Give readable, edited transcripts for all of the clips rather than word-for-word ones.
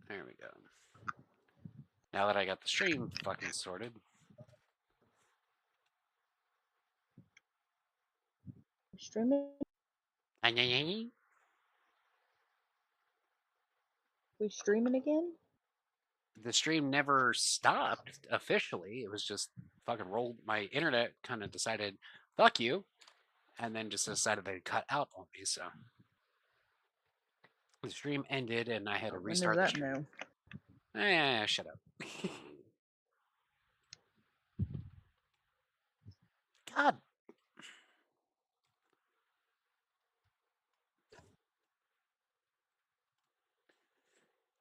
There we go. Now that I got the stream fucking sorted. Streaming? We streaming again? The stream never stopped officially. It was just fucking rolled. My internet kind of decided, fuck you, and then just decided they'd cut out on me. So the stream ended, and I had to When does restart the that stream. know? Shut up. God.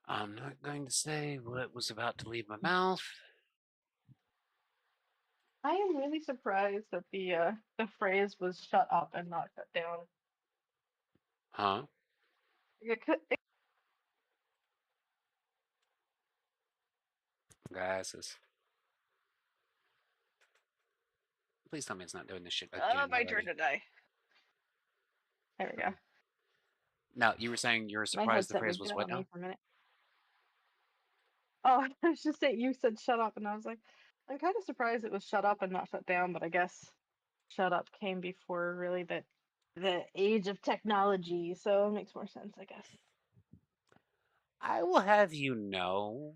I'm not going to say what was about to leave my mouth. I am really surprised that the phrase was "shut up" and not "shut down." Huh? Glasses. Please tell me it's not doing this shit again. My turn to die. There we go. No, you were saying you were My surprised the headset phrase moved was out what on now? me for a minute. Oh, I was just saying you said "shut up" and I was like, I'm kind of surprised it was "shut up" and not "shut down," but I guess "shut up" came before really the age of technology, so it makes more sense, I guess. I will have you know,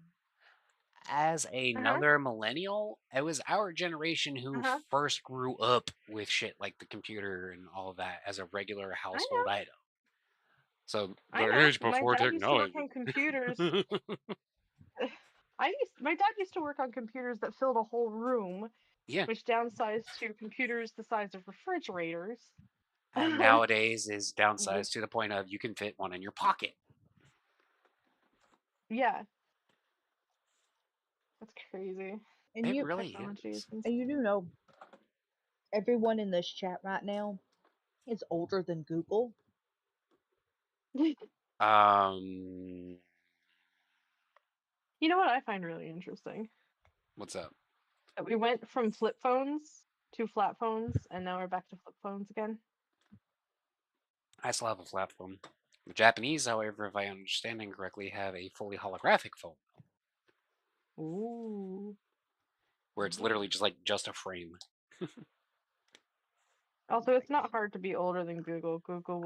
as another millennial, it was our generation who first grew up with shit like the computer and all of that as a regular I household know. item. So I the know. age My before dad used to work technology. on computers. My dad used to work on computers that filled a whole room, Yeah. which downsized to computers the size of refrigerators. And nowadays is downsized to the point of you can fit one in your pocket. Yeah. That's crazy. And It you really Technology is. and you do know everyone in this chat right now is older than Google. Um, You know what I find really interesting? what's up? We went from flip phones to flat phones, and now we're back to flip phones again. I still have a flap phone. The Japanese, however, if I understand correctly, have a fully holographic phone. Ooh. Where it's literally just a frame. Also, it's not hard to be older than Google. Google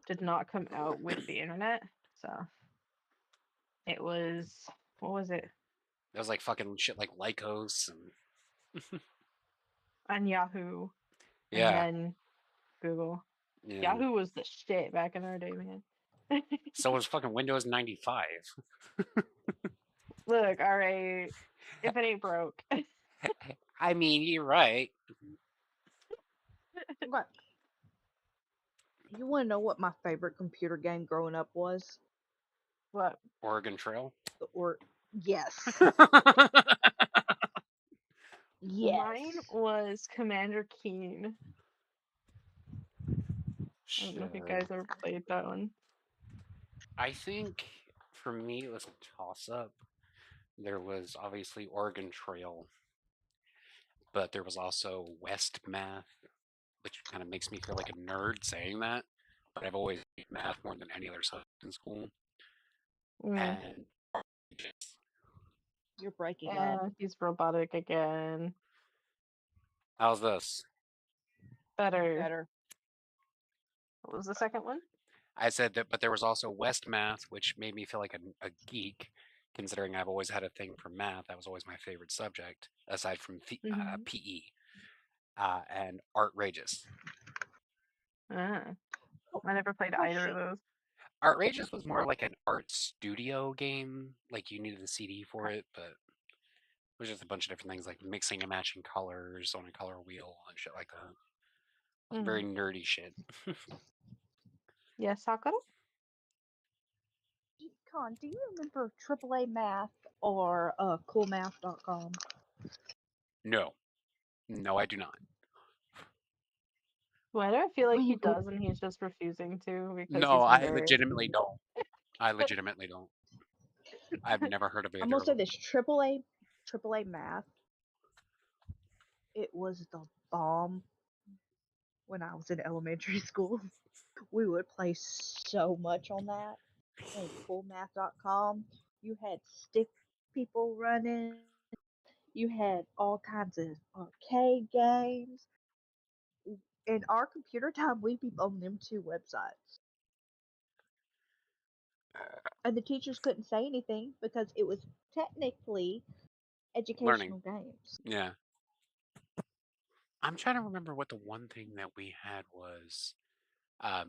did not come out with the internet, so it was, what was it? It was like fucking shit like Lycos and On Yahoo, and yeah, then Google. yeah. Yahoo was the shit back in our day, man. So was fucking Windows 95. Look, all right, if it ain't broke. I mean, you're right. What? You want to know what my favorite computer game growing up was? What? Oregon Trail. Yes. Yes. Mine was Commander Keen. I don't know if you guys ever played that one. I think for me it was a toss up. There was obviously Oregon Trail, but there was also West Math, which kind of makes me feel like a nerd saying that. But I've always hated math more than any other subject in school. And You're breaking up. He's robotic again. How's this? Better. What was the second one? I said that, but there was also West Math, which made me feel like a geek, considering I've always had a thing for math. That was always my favorite subject, aside from PE, and Artrageous. I never played either of those. Artrageous was more like an art studio game. Like you needed a CD for it, but it was just a bunch of different things like mixing and matching colors on a color wheel and shit like that. Very nerdy shit. Yes, Sakura? Con, do you remember AAA Math or CoolMath.com? No. No, I do not. Why do I feel like he does and he's just refusing to because No, he's I embarrassed? legitimately don't. I legitimately don't. I've never heard of it. I'm gonna say this AAA Math. It was the bomb when I was in elementary school. We would play so much on that. and coolmath.com. You had stick people running. You had all kinds of arcade games. In our computer time, we'd be on them two websites. And the teachers couldn't say anything because it was technically Learning. educational games. Yeah. I'm trying to remember what the one thing that we had was,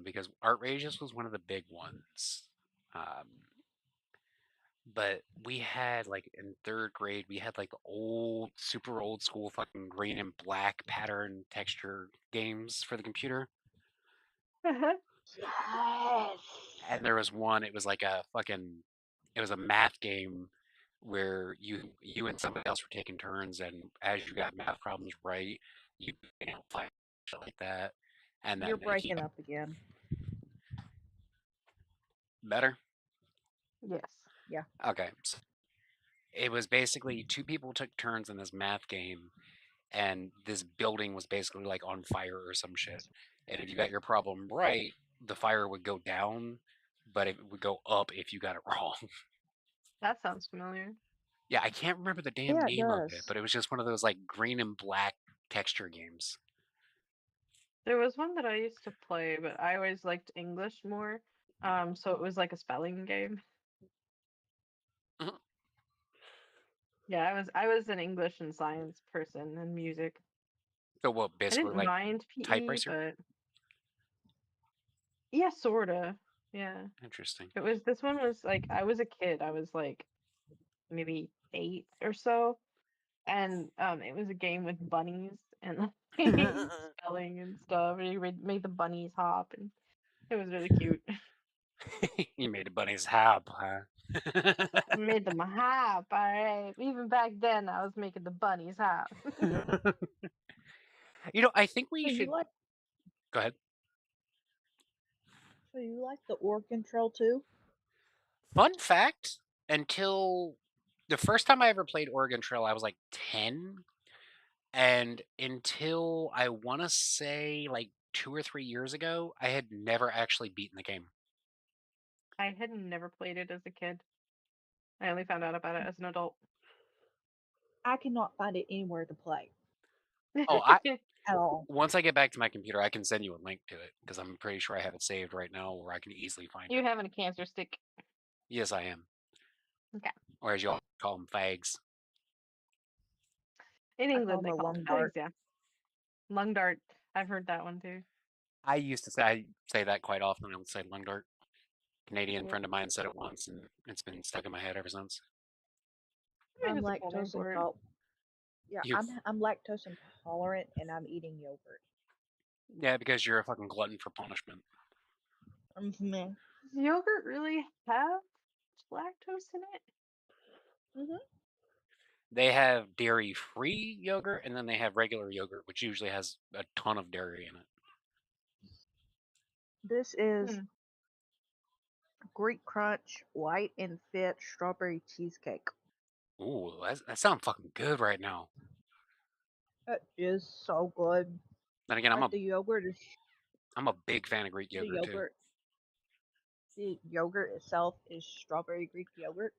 because Outrageous was one of the big ones. Um, but we had like in third grade, we had like the old, super old school fucking green and black pattern texture games for the computer. Yes. And there was one, it was like it was a math game where you and somebody else were taking turns, and as you got math problems right, you fight shit like that. And then You're breaking up again. better. Yes. Yeah. Okay, so it was basically two people took turns in this math game, and this building was basically like on fire or some shit. And if you got your problem right, the fire would go down, but it would go up if you got it wrong. That sounds familiar. Yeah, I can't remember the damn Yeah, it name of it, does. but it was just one of those like green and black texture games. There was one that I used to play, but I always liked English more. So it was like a spelling game. Mhm. Yeah, I was an English and science person and music. So what, I basically didn't like mind Type PE, Racer? but yeah, sorta. Yeah. Interesting. This one was like I was a kid. I was like maybe 8 or so, and it was a game with bunnies and like spelling and stuff. And you made the bunnies hop, and it was really cute. You made a bunny's hop, huh? Made them hop. All right. Even back then, I was making the bunnies hop. I think we So you should like go ahead. the Oregon Trail too? Fun fact, until the first time I ever played Oregon Trail, I was like 10. And until I want to say like 2 or 3 years ago, I had never actually beaten the game. I had never played it as a kid. I only found out about it as an adult. I cannot find it anywhere to play Oh, at all. once I get back to my computer, I can send you a link to it because I'm pretty sure I have it saved right now where I can easily find You it. having a cancer stick. Yes, I am. Okay. Or as y'all call them, fags. In I call England, them they a call lung them dart. fags, yeah. Lung dart. I've heard that one too. I say that quite often. I would say lung dart. Canadian Yeah. friend of mine said it once, and it's been stuck in my head ever since. I mean, I'm it's a cool name lactose for it. intolerant. Yeah, You, I'm lactose intolerant and I'm eating yogurt. yeah, because you're a fucking glutton for punishment. Mm-hmm. Does yogurt really have lactose in it? Mm-hmm. They have dairy-free yogurt, and then they have regular yogurt, which usually has a ton of dairy in it. This is Hmm. Greek Crunch White and Fit Strawberry Cheesecake. Ooh, that sounds fucking good right now. It is so good. Then again, Like the yogurt is I'm a big fan of Greek yogurt too. The yogurt itself is strawberry Greek yogurt.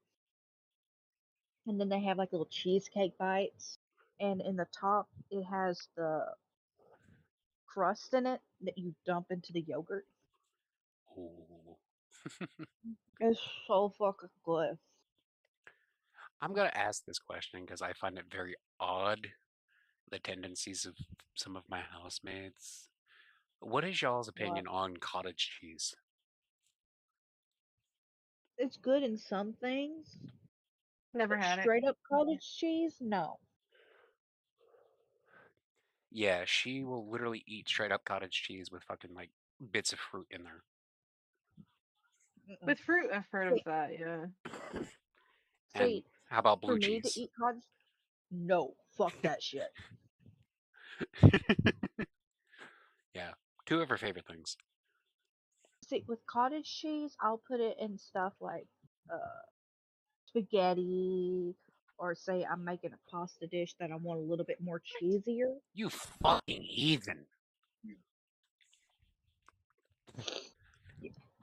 And then they have like little cheesecake bites. And in the top it has the crust in it that you dump into the yogurt. Ooh. It's so fucking good. I'm gonna ask this question because I find it very odd, the tendencies of some of my housemates. What is y'all's What? opinion on cottage cheese? It's good in some things. Never But had it. straight up cottage cheese, no. Yeah, she will literally eat straight up cottage cheese with fucking like bits of fruit in there. Mm-mm. With fruit, I've heard of See, that, yeah. And see, how about for blue me to cheese? eat cottage, no, fuck that shit. Yeah, two of her favorite things. See, with cottage cheese, I'll put it in stuff like spaghetti, or say I'm making a pasta dish that I want a little bit more cheesier. You fucking heathen.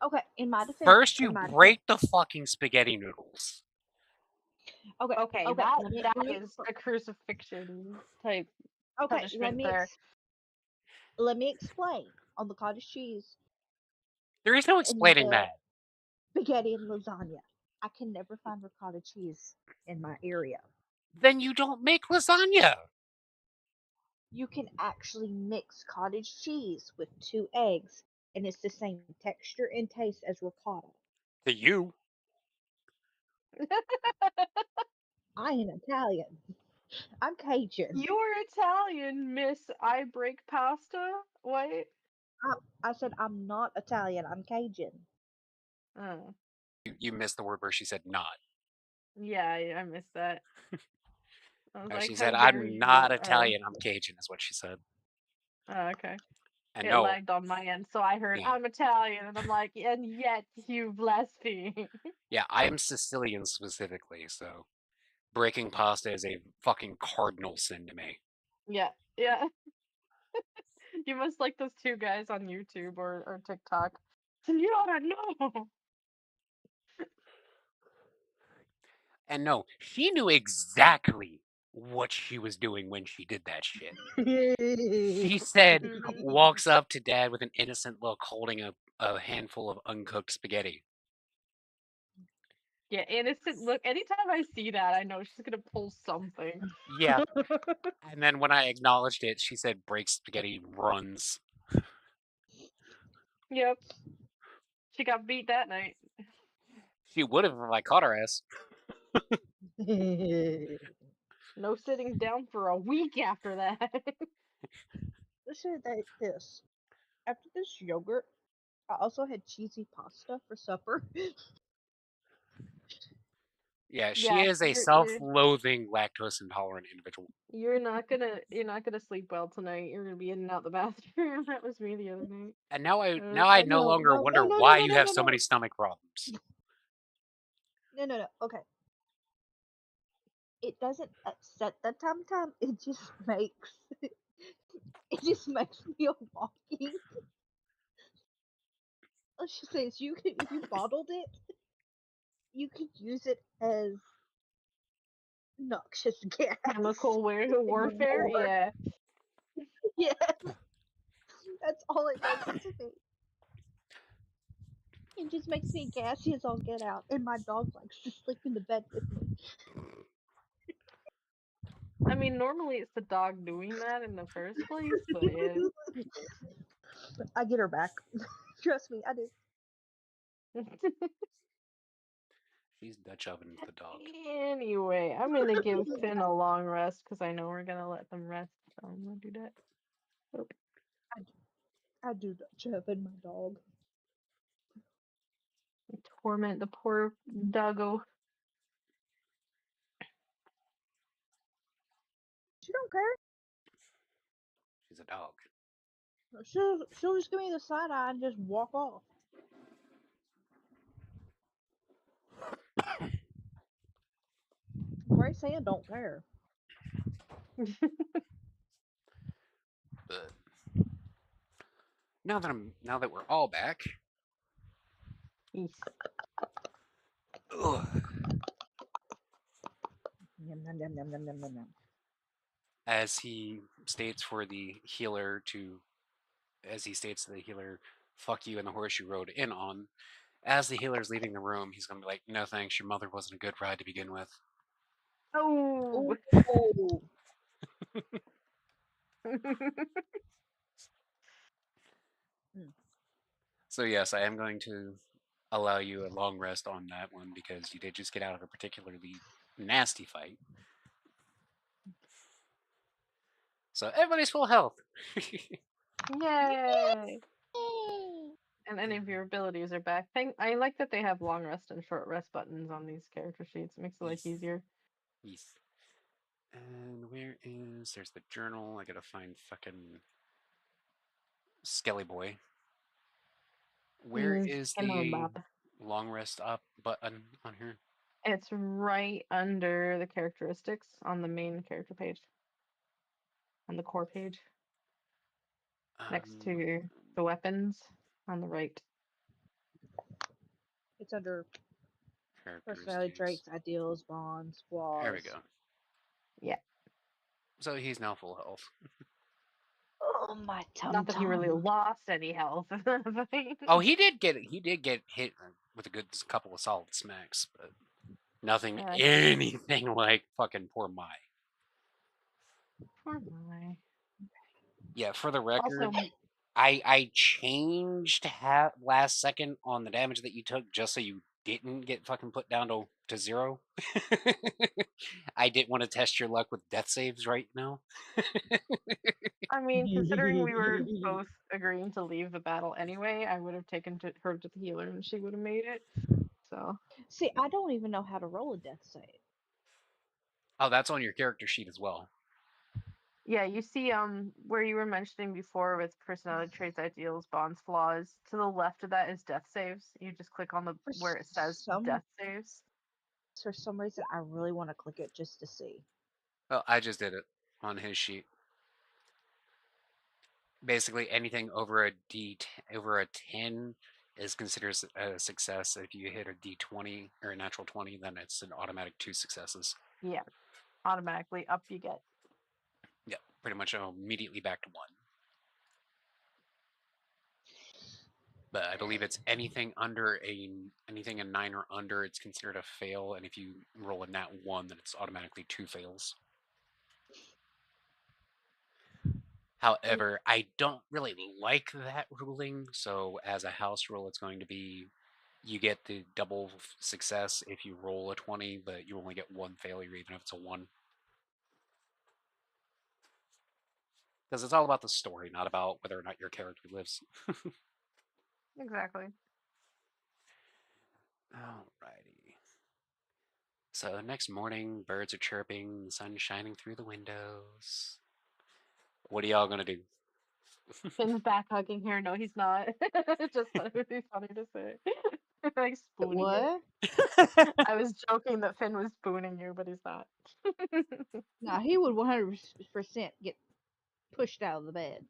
Okay, in my defense. First, you in my break the fucking spaghetti noodles. Okay. Okay, Okay. that Let me, that let me, is a crucifixion type okay. punishment there. Let me explain on the cottage cheese There is no and explaining the that. spaghetti and lasagna. I can never find ricotta cheese in my area. Then you don't make lasagna. You can actually mix cottage cheese with 2 eggs, and it's the same texture and taste as ricotta. To you. I am Italian. I'm Cajun. You're Italian, Miss I break pasta? What? I said I'm not Italian. I'm Cajun. Oh, You missed the word where she said not. yeah, I missed that. I was No, like, she how said, dare I'm not you? Italian, I'm Cajun, is what she said. Oh, okay. And It no, lagged on my end, so I heard yeah. I'm Italian, and I'm like, and yet you blaspheme. Yeah, I am Sicilian specifically, so breaking pasta is a fucking cardinal sin to me. Yeah, yeah. You must like those 2 guys on YouTube or TikTok. Signora, no! And no, she knew exactly what she was doing when she did that shit. She said, Mhm. walks up to dad with an innocent look holding a handful of uncooked spaghetti. Yeah, innocent look. Anytime I see that, I know she's gonna pull something. Yeah. And then when I acknowledged it, she said, breaks spaghetti, runs. Yep. She got beat that night. She would have if I caught her ass. No sitting down for a week after that. Let's say that this. After this yogurt, I also had cheesy pasta for supper. Yeah, she Yeah, is a you're self-loathing, lactose-intolerant individual. you're not gonna sleep well tonight. You're gonna be in and out the bathroom. That was me the other night. And now I I now was I like, no No, longer no, no, wonder no, why no, you no, have no, so no, many stomach problems. no. Okay. It doesn't upset the tum tum. It just makes it just makes me walking. Let's just say, you could, if you bottled it, you could use it as noxious gas chemical in warfare. war. Yeah. Yeah, that's all it does to me. It just makes me gassy as all get out, and my dog likes to sleep in the bed with me. I mean, normally it's the dog doing that in the first place, but yeah. I get her back. Trust me, I do. She's Dutch oven the dog. Anyway, I'm gonna give Finn a long rest because I know we're gonna let them rest. So I'm gonna do that. Oh, I do Dutch oven my dog. torment the poor doggo. She don't care. She's a dog. She'll just give me the side eye and just walk off. Grace Ann don't care. But now that we're all back, Yes. ugh, Yum, yum, yum, yum, yum, yum, yum, yum. as he states for the healer to, as he states to the healer, "Fuck you," and the horse you rode in on. As the healer's leaving the room, he's gonna be like, "No thanks, your mother wasn't a good ride to begin with." Oh. Oh, So yes, I am going to allow you a long rest on that one because you did just get out of a particularly nasty fight. So everybody's full health. Yay! And any of your abilities are back. I like that they have long rest and short rest buttons on these character sheets. It makes the life Yes. easier. Yes. And there's the journal. I gotta find fucking Skelly Boy. Where is the Bob. long rest up button on here? It's right under the characteristics on the main character page. On the core page. Next to the weapons on the right. It's under personality Characteristics. traits, ideals, bonds, There we flaws. go. Yeah. So he's now full health. Oh, my tum Not that he really tum. lost any health. Oh, he did get hit with a good couple of solid smacks, but nothing Yeah. anything like fucking poor Mai. Poor Mai. Yeah, for the record, Also, I changed last second on the damage that you took just so you didn't get fucking put down to 0. I didn't want to test your luck with death saves right now. I mean, considering we were both agreeing to leave the battle anyway, I would have taken her to the healer and she would have made it. So See, I don't even know how to roll a death save. Oh, that's on your character sheet as well. yeah, you see where you were mentioning before with personality traits, ideals, bonds, flaws. To the left of that is death saves. You just click on the For where it says death saves. For some reason, I really want to click it just to see. Oh, I just did it on his sheet. Basically, anything over over a 10 is considered a success. If you hit a D20 or a natural 20, then it's an automatic 2 successes. Yeah, automatically up you get. Yeah, pretty much immediately back to 1. But I believe it's anything a 9 or under, it's considered a fail, and if you roll a nat 1, then it's automatically 2 fails. However, I don't really like that ruling, so as a house rule, it's going to be you get the double success if you roll a 20, but you only get 1 failure even if it's a 1. Because it's all about the story, not about whether or not your character lives. Exactly. Alrighty. So next morning, birds are chirping, the sun's shining through the windows. What are y'all gonna do? Finn's back hugging her. No, he's not. Just thought it would be funny to say. Like spooning What? you. I was joking that Finn was spooning you, but he's not. Now he would 100% get pushed out of the bed.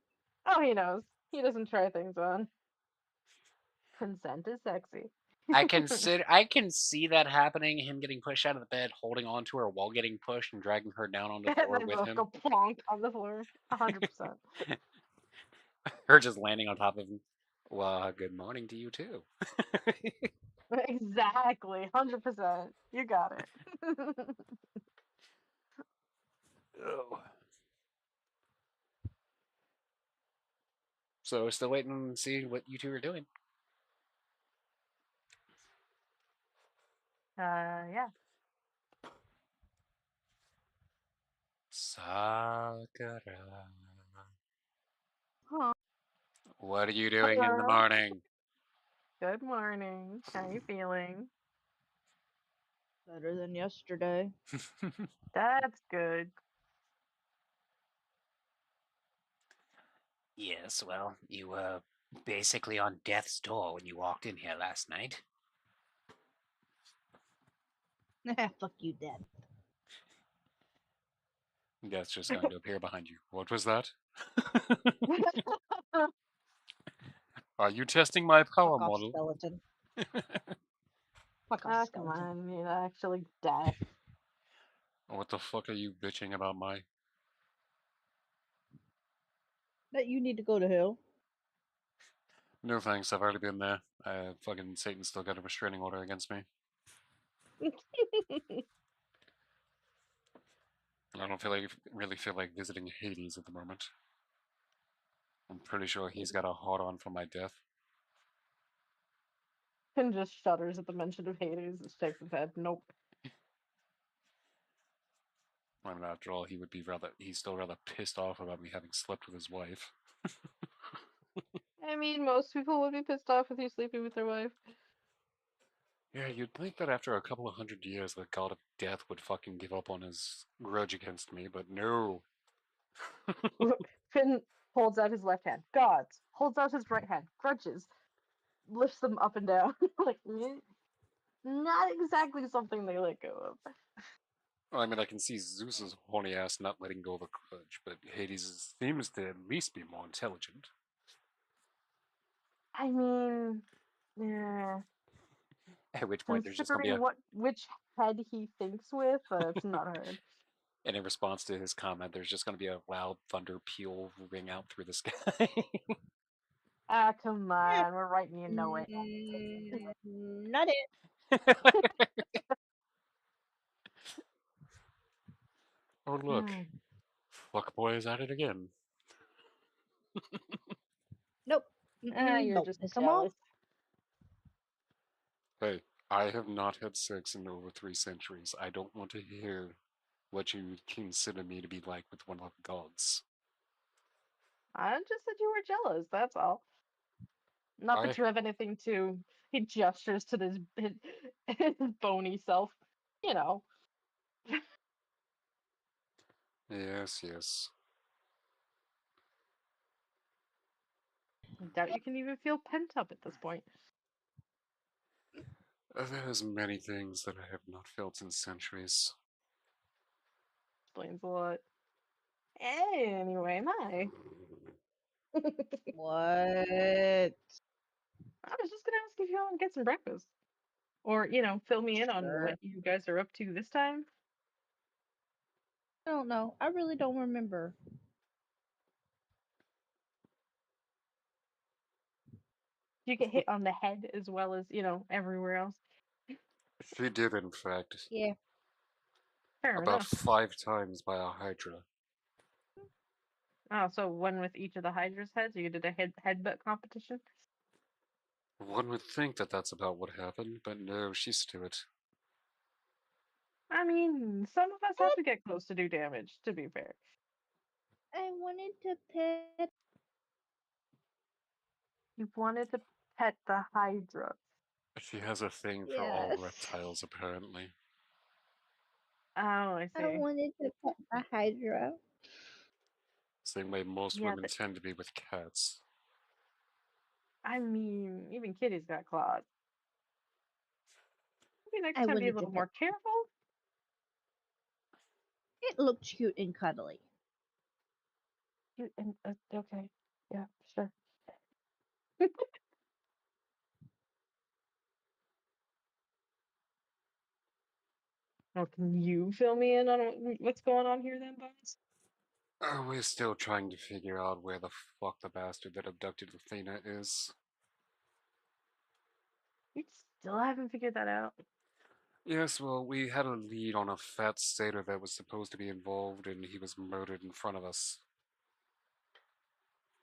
Oh, he knows. He doesn't try things on. Consent is sexy. I can see that happening, him getting pushed out of the bed, holding on to her while getting pushed and dragging her down onto the And floor then with both him. go plonk on the floor. 100%. Her just landing on top of him. Well, good morning to you too. Exactly. 100%. You got it. Oh. So still waiting to see what you two are doing. Yeah. Sakura. Huh. What are you doing in the Hello. morning? Good morning. How you feeling? Better than yesterday. That's good. Yes, well, you were basically on death's door when you walked in here last night. Fuck you, Dad. Death's just going to appear behind you. What was that? Are you testing my power Fuck off, model? skeleton. Fuck off, Ah, come skeleton. on. You're actually death. What the fuck are you bitching about my? That you need to go to hell. No thanks, I've already been there. Fucking Satan's still got a restraining order against me. I don't really feel like visiting Hades at the moment. I'm pretty sure he's got a hard on for my death. Finn just shudders at the mention of Hades and shakes his head. Nope. I mean, after all, he's still rather pissed off about me having slept with his wife. I mean, most people would be pissed off with you sleeping with their wife. Yeah, you'd think that after a couple of 100 years, the god of death would fucking give up on his grudge against me, but no. Finn holds out his left hand. Gods. Holds out his right hand. Grudges. Lifts them up and down. Like, not exactly something they let go of. Well, I mean, I can see Zeus's horny ass not letting go of a grudge, but Hades seems to at least be more intelligent. I mean, yeah. At which point there's just gonna be Considering which head he thinks with, it's not hard. and in response to his comment, there's just gonna be a loud thunder peal ring out through the sky. Ah, come on, we're writing you know it. Not it. Oh look, Fuckboy is at it again. Nope. You're Don't just piss him off. jealous. Hey, I have not had sex in over 3 centuries. I don't want to hear what you consider me to be like with one of the gods. I just said you were jealous, that's all. Not that I you have anything to. He gestures to his bony self. You know. yes, yes. I doubt you can even feel pent up at this point. There's many things that I have not felt in centuries. Explains a lot. Anyway, my. What? I was just gonna ask if you want to get some breakfast. Or, fill me in on Sure. what you guys are up to this time. I don't know. I really don't remember. You get hit on the head as well as, everywhere else. She did, in fact, Yeah. Fair about enough. 5 times by a Hydra. Oh, so one with each of the Hydra's heads? You did a headbutt competition? One would think that that's about what happened, but no, she stood. I mean, some of us have to get close to do damage, to be fair. I wanted to pet. You wanted to pet the Hydra. She has a thing for all Yes. reptiles, apparently. Oh, I I see. wanted to pet the Hydra. Same way most Yeah, women tend to be with cats. I mean, even kitties got claws. Maybe next I time be a wanted to little pet. more careful. It looked cute and cuddly. Okay, yeah, sure. Oh, can you fill me in on what's going on here then, Bones? We're still trying to figure out where the fuck the bastard that abducted Athena is. You still haven't figured that out? Yes, well, we had a lead on a fat satyr that was supposed to be involved, and he was murdered in front of us.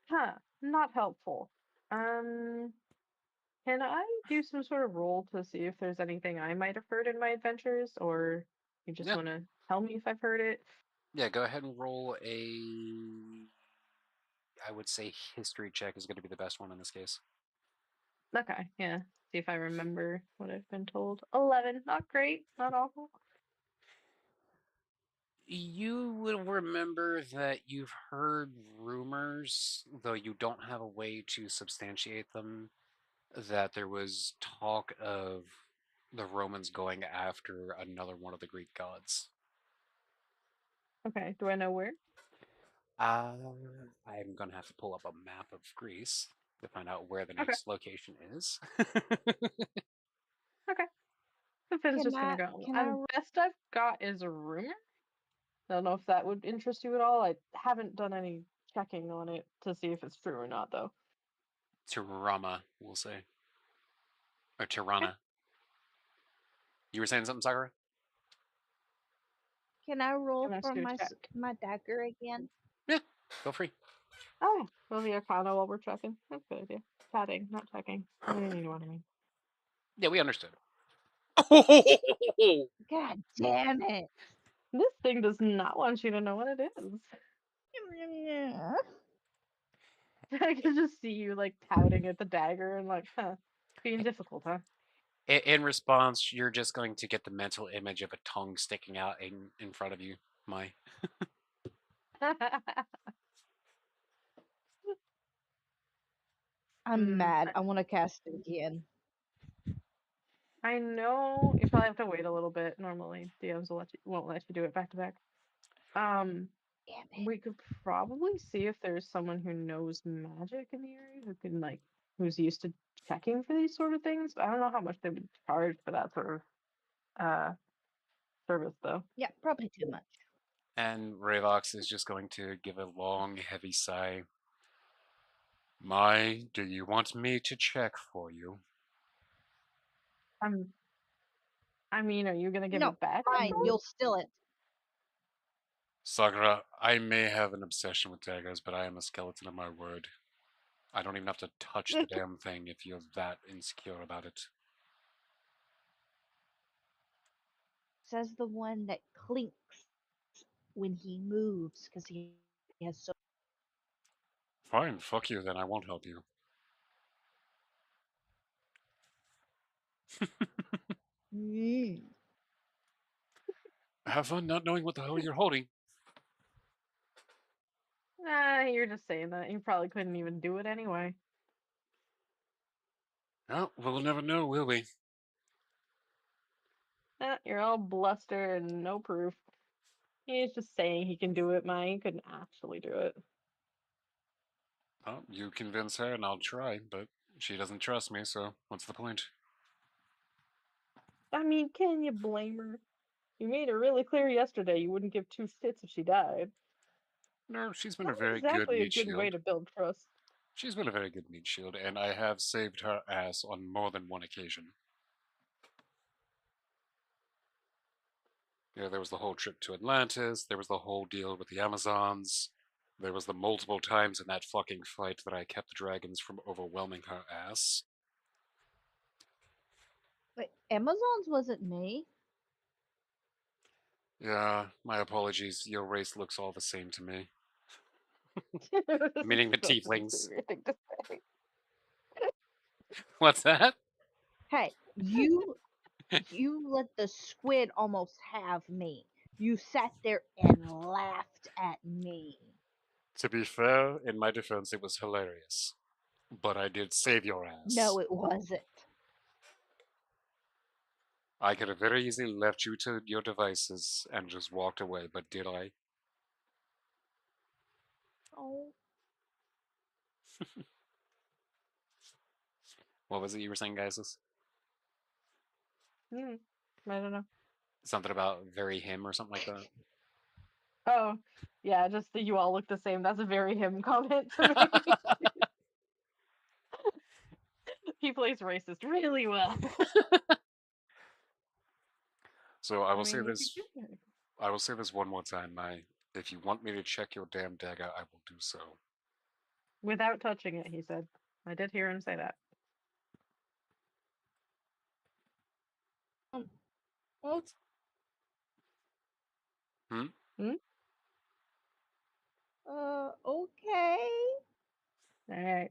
Huh, not helpful. Can I do some sort of roll to see if there's anything I might have heard in my adventures, or you just Yeah. want to tell me if I've heard it? Yeah, go ahead and roll a. I would say history check is going to be the best one in this case. Okay, yeah. See if I remember what I've been told. 11, not great, not awful. You will remember that you've heard rumors, though you don't have a way to substantiate them, that there was talk of the Romans going after another one of the Greek gods. Okay, do I know where? I'm gonna have to pull up a map of Greece to find out where the Okay, next location is. okay. The Finn's Can just gonna I? go. Can I? And best I've got is a rumor. I don't know if that would interest you at all. I haven't done any checking on it to see if it's true or not, though. Tirama, we'll say. Or Okay. Tirana. You were saying something, Sakura? Can I roll Can I for do a my check? my dagger again? Yeah, feel free. Oh, roll the Arcana while we're checking. That's a good idea. Chatting, not checking. You know what I mean. Yeah, we understood. God damn it! This thing does not want you to know what it is. I can just see you like pouting at the dagger and like, being difficult, huh? In response, you're just going to get the mental image of a tongue sticking out in front of you, Mai. I'm mad. I want to cast it again. I know you probably have to wait a little bit. Normally, DMs won't let you do it back to back. Damn it! We could probably see if there's someone who knows magic in the area who can like who's used to checking for these sort of things. I don't know how much they would charge for that sort of service, though. Yeah, probably too much. And Ravox is just going to give a long, heavy sigh. My, do you want me to check for you? I mean, are you gonna give No, it back? fine, you'll steal it. Sakura, I may have an obsession with daggers, but I am a skeleton of my word. I don't even have to touch the damn thing if you're that insecure about it. Says the one that clinks when he moves because he has so. Fine, fuck you then, I won't help you. Mm. Have fun not knowing what the hell you're holding. Nah, you're just saying that. You probably couldn't even do it anyway. Oh, we'll never know, will we? You're all bluster and no proof. He's just saying he can do it, man. He couldn't actually do it. Well, you convince her and I'll try, but she doesn't trust me, so what's the point? I mean, can you blame her? You made it really clear yesterday you wouldn't give two shits if she died. No, she's been a Not very good exactly a meat good way shield. to build trust. She's been a very good meat shield, and I have saved her ass on more than one occasion. Yeah, there was the whole trip to Atlantis, there was the whole deal with the Amazons, there was the multiple times in that fucking fight that I kept the dragons from overwhelming her ass. Wait, Amazons wasn't me. Yeah, my apologies, your race looks all the same to me. Meaning the Such a tieflings. superior thing to say. What's that? Hey, you let the squid almost have me. You sat there and laughed at me. To be fair, in my defense, it was hilarious. But I did save your ass. No, it wasn't. I could have very easily left you to your devices and just walked away, but did I? Oh, What was it you were saying, guys? Hmm. I don't know. Something about very him or something like that? Oh, yeah, just that you all look the same. That's a very him comment to me. He plays racist really well. So I will I say mean, you this. could do it. I will say this one more time. If you want me to check your damn dagger, I will do so. Without touching it, he said. I did hear him say that. well, Hmm? Hmm? okay. Alright.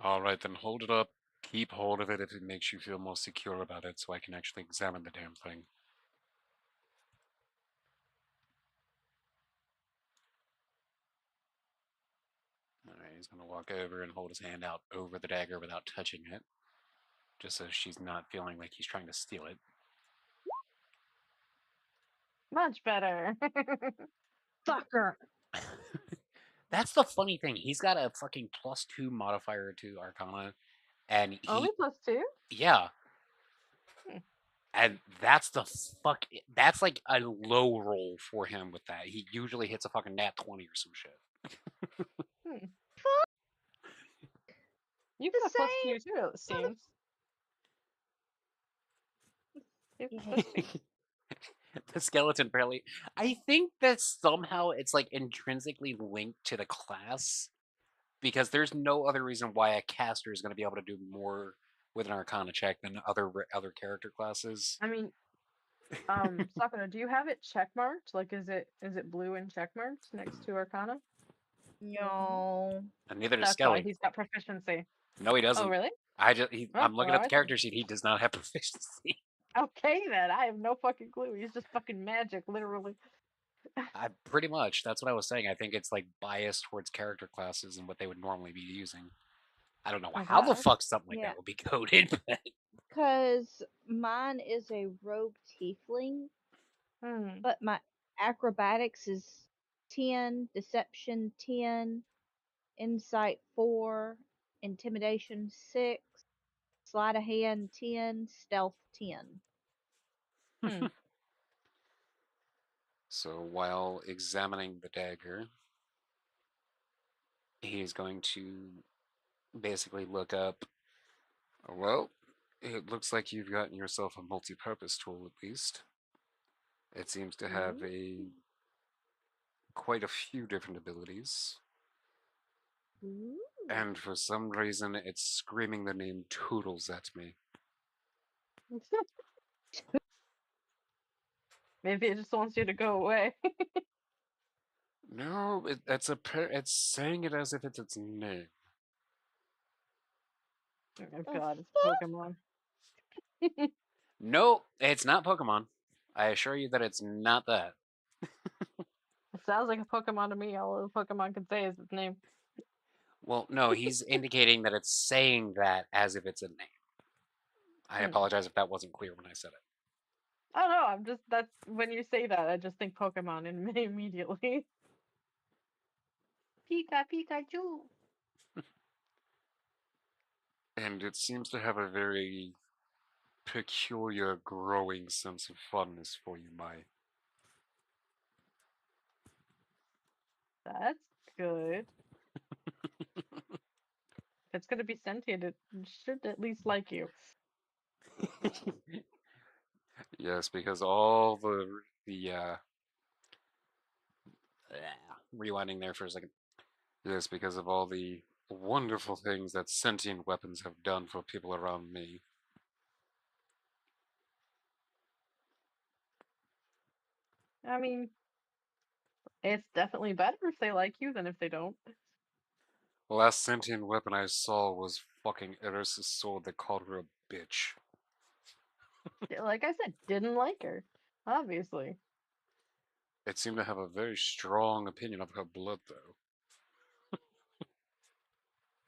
All right, then hold it up. Keep hold of it if it makes you feel more secure about it, so I can actually examine the damn thing. All right, he's gonna walk over and hold his hand out over the dagger without touching it, just so she's not feeling like he's trying to steal it. Much better. Fucker. That's the funny thing. He's got a fucking +2 modifier to Arcana, and he, Only +2? yeah, Hmm. and that's the fuck. That's like a low roll for him with that. He usually hits a fucking nat 20 or some shit. Hmm. Fuck You the got same. +2 too, it seems. You got +2. The skeleton apparently. I think that somehow it's like intrinsically linked to the class because there's no other reason why a caster is going to be able to do more with an Arcana check than other character classes. I mean, Sakura, do you have it checkmarked? Like, is it blue and checkmarked next to Arcana? No. And neither does That's why Skelly. he's got proficiency. No, he doesn't. Oh, really? Oh, I'm looking well, at the I character sheet. He does not have proficiency. Okay then, I have no fucking clue. He's just fucking magic, literally. I pretty much. That's what I was saying. I think it's like biased towards character classes and what they would normally be using. I don't know I how the guess. fuck something like Yeah. that would be coded. But Because mine is a rogue tiefling, Hmm. but my acrobatics is 10, deception 10, insight 4, intimidation 6, sleight of hand 10, stealth 10. Hmm. So while examining the dagger, he's going to basically look up. Well, it looks like you've gotten yourself a multi-purpose tool at least. It seems to have quite a few different abilities. Ooh. And for some reason, it's screaming the name Toodles at me. Maybe it just wants you to go away. No, it's saying it as if it's its name. Oh The god, it's fuck? Pokemon. No, it's not Pokemon. I assure you that it's not that. It sounds like a Pokemon to me. All a Pokemon can say is its name. Well, no, he's indicating that it's saying that as if it's a name. I Hmm. apologize if that wasn't clear when I said it. I don't know. That's when you say that, I just think Pokemon immediately. Pikachu. And it seems to have a very peculiar growing sense of funness for you, Mai. That's good. If it's gonna be sentient, it should at least like you. Yes, because all rewinding there for a second. Yes, because of all the wonderful things that sentient weapons have done for people around me. I mean, it's definitely better if they like you than if they don't. The last sentient weapon I saw was fucking Eris's sword that called her a bitch. Like I said, didn't like her. Obviously. It seemed to have a very strong opinion of her blood, though.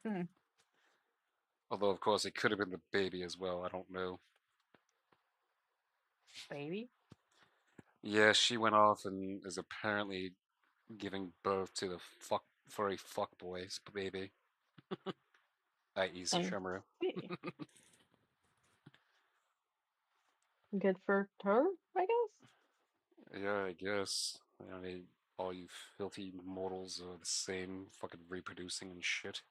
Hmm. Although, of course, it could have been the baby as well. I don't know. Baby. Yeah, she went off and is apparently giving birth to the furry fuckboy's baby, i.e. I Sashimura. see. Good for her, I guess. Yeah, I guess. I mean, all you filthy mortals are the same, fucking reproducing and shit.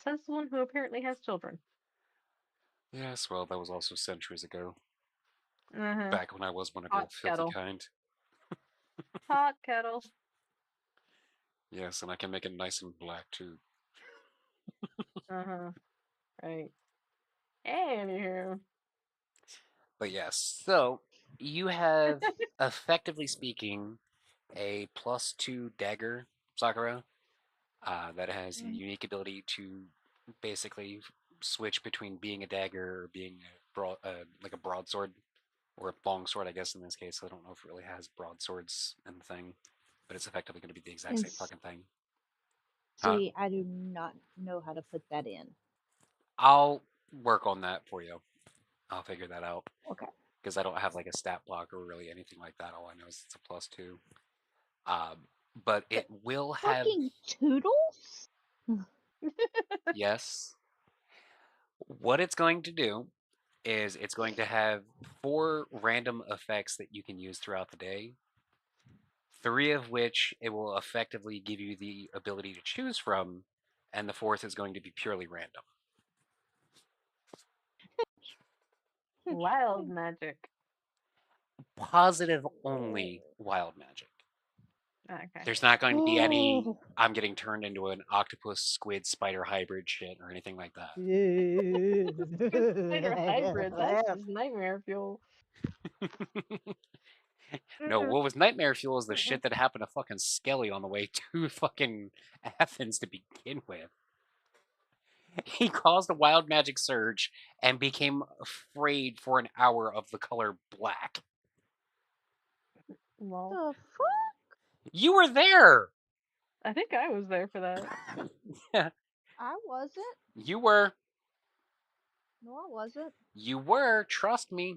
Says the one who apparently has children. Yes, well, that was also centuries ago. Uh-huh. Back when I was one of your Hot filthy kettle. kind. Hot kettle. Yes, and I can make it nice and black too. Uh-huh. Right. Anywho. But yes, so you have, effectively speaking, a +2 dagger, Sakura, that has the unique ability to basically switch between being a dagger or being like a broadsword, or a longsword, I guess in this case. I don't know if it really has broadswords in the thing, but it's effectively going to be the exact And same fucking thing. Huh? see, I do not know how to put that in. I'll work on that for you. I'll figure that out. Okay. Because I don't have like a stat block or really anything like that. All I know is it's a +2. But it will have, Fucking Toodles? yes. What it's going to do is it's going to have 4 random effects that you can use throughout the day. 3 of which it will effectively give you the ability to choose from, and the 4th is going to be purely random. Wild magic. Positive only wild magic. Okay. There's not going to be any Oh. I'm getting turned into an octopus, squid, spider hybrid shit or anything like that. Spider hybrid. That's just nightmare fuel. No, what was nightmare fuel is the shit that happened to fucking Skelly on the way to fucking Athens to begin with. He caused a wild magic surge and became afraid for an hour of the color black. Well, The fuck? You were there! I think I was there for that. Yeah, I wasn't. you were. No, I wasn't. You were, trust me.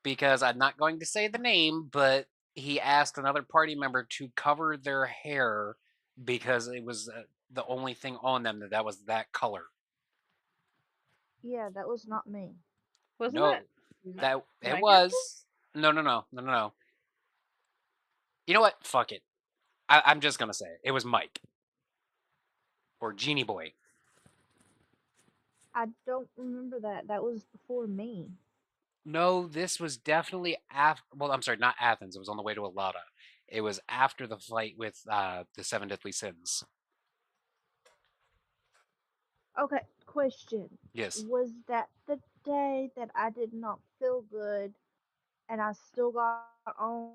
Because I'm not going to say the name, but he asked another party member to cover their hair because it was the only thing on them that was that color. Yeah, that was not me. Wasn't No, it? that it my character? was. No. You know what? Fuck it. I'm just gonna say it. It was Mike or Genie Boy. I don't remember that. That was before me. No, this was definitely after. Well, I'm sorry, not Athens. It was on the way to Alada. It was after the fight with the Seven Deadly Sins. Okay, question. Yes. Was that the day that I did not feel good and I still got on,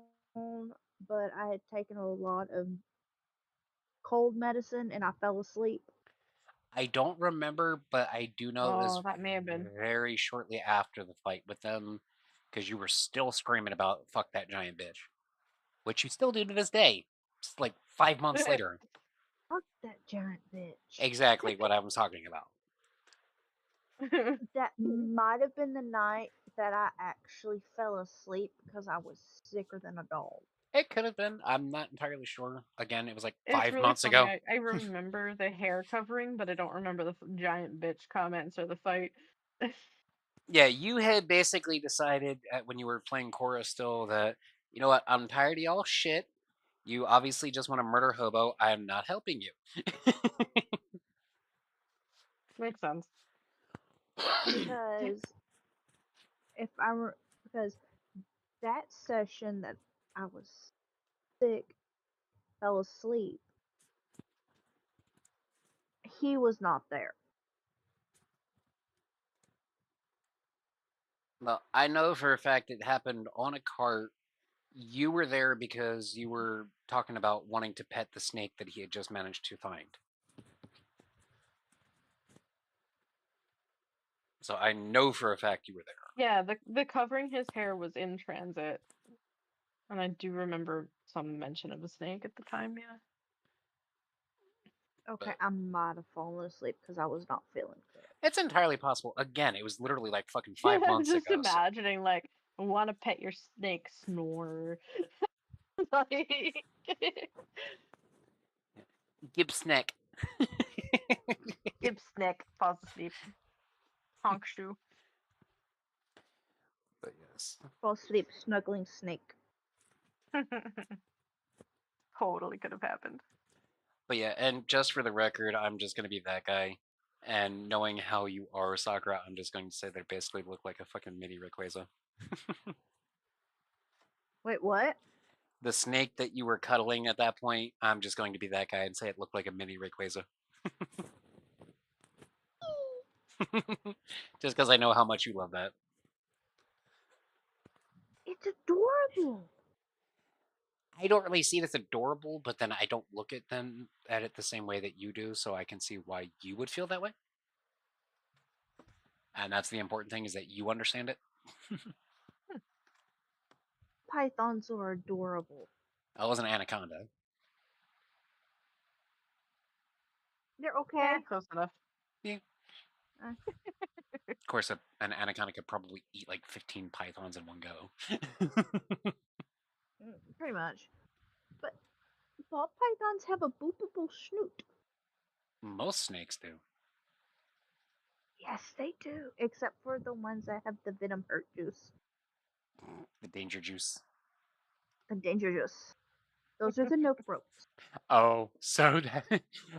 but I had taken a lot of cold medicine and I fell asleep? I don't remember, but I do know it Oh, was that may have been. very shortly after the fight with them because you were still screaming about fuck that giant bitch, which you still do to this day. It's like 5 months later. Fuck that giant bitch. Exactly what I was talking about. That might have been the night that I actually fell asleep because I was sicker than a dog. It could have been. I'm not entirely sure. Again, it was like It's five really months funny. ago. I remember the hair covering, but I don't remember the giant bitch comments or the fight. Yeah, you had basically decided when you were playing Korra still that, you know what, I'm tired of y'all shit. You obviously just want to murder Hobo. I am not helping you. Makes sense. Because if I were, because that session that I was sick, fell asleep, he was not there. Well, I know for a fact it happened on a cart. You were there because you were talking about wanting to pet the snake that he had just managed to find. So I know for a fact you were there. Yeah, the covering his hair was in transit, and I do remember some mention of a snake at the time. Yeah. Okay, But I might have fallen asleep because I was not feeling good. it's entirely possible. Again, it was literally like fucking Yeah, 5 months just ago. So imagining like I want to pet your snake snore. Like Gib Snack. Gib snake falls asleep. Honk shoe. But yes. Fall asleep, snuggling snake. Totally could have happened. But yeah, and just for the record, I'm just gonna be that guy. And knowing how you are, Sakura, I'm just going to say they basically look like a fucking mini Rayquaza. Wait, what? The snake that you were cuddling at that point, I'm just going to be that guy and say it looked like a mini Rayquaza. Just because I know how much you love that. It's adorable. I don't really see it as adorable, but then I don't look at it the same way that you do, so I can see why you would feel that way. And that's the important thing is that you understand it. Pythons are adorable. I was an anaconda. They're okay. Yeah, close enough. Yeah. Uh. Of course, an anaconda could probably eat like 15 pythons in one go. Pretty much. But ball pythons have a boopable snoot. Most snakes do. Yes, they do. Except for the ones that have the venom hurt juice. The danger juice. The danger juice. Those are the nope ropes. Oh, so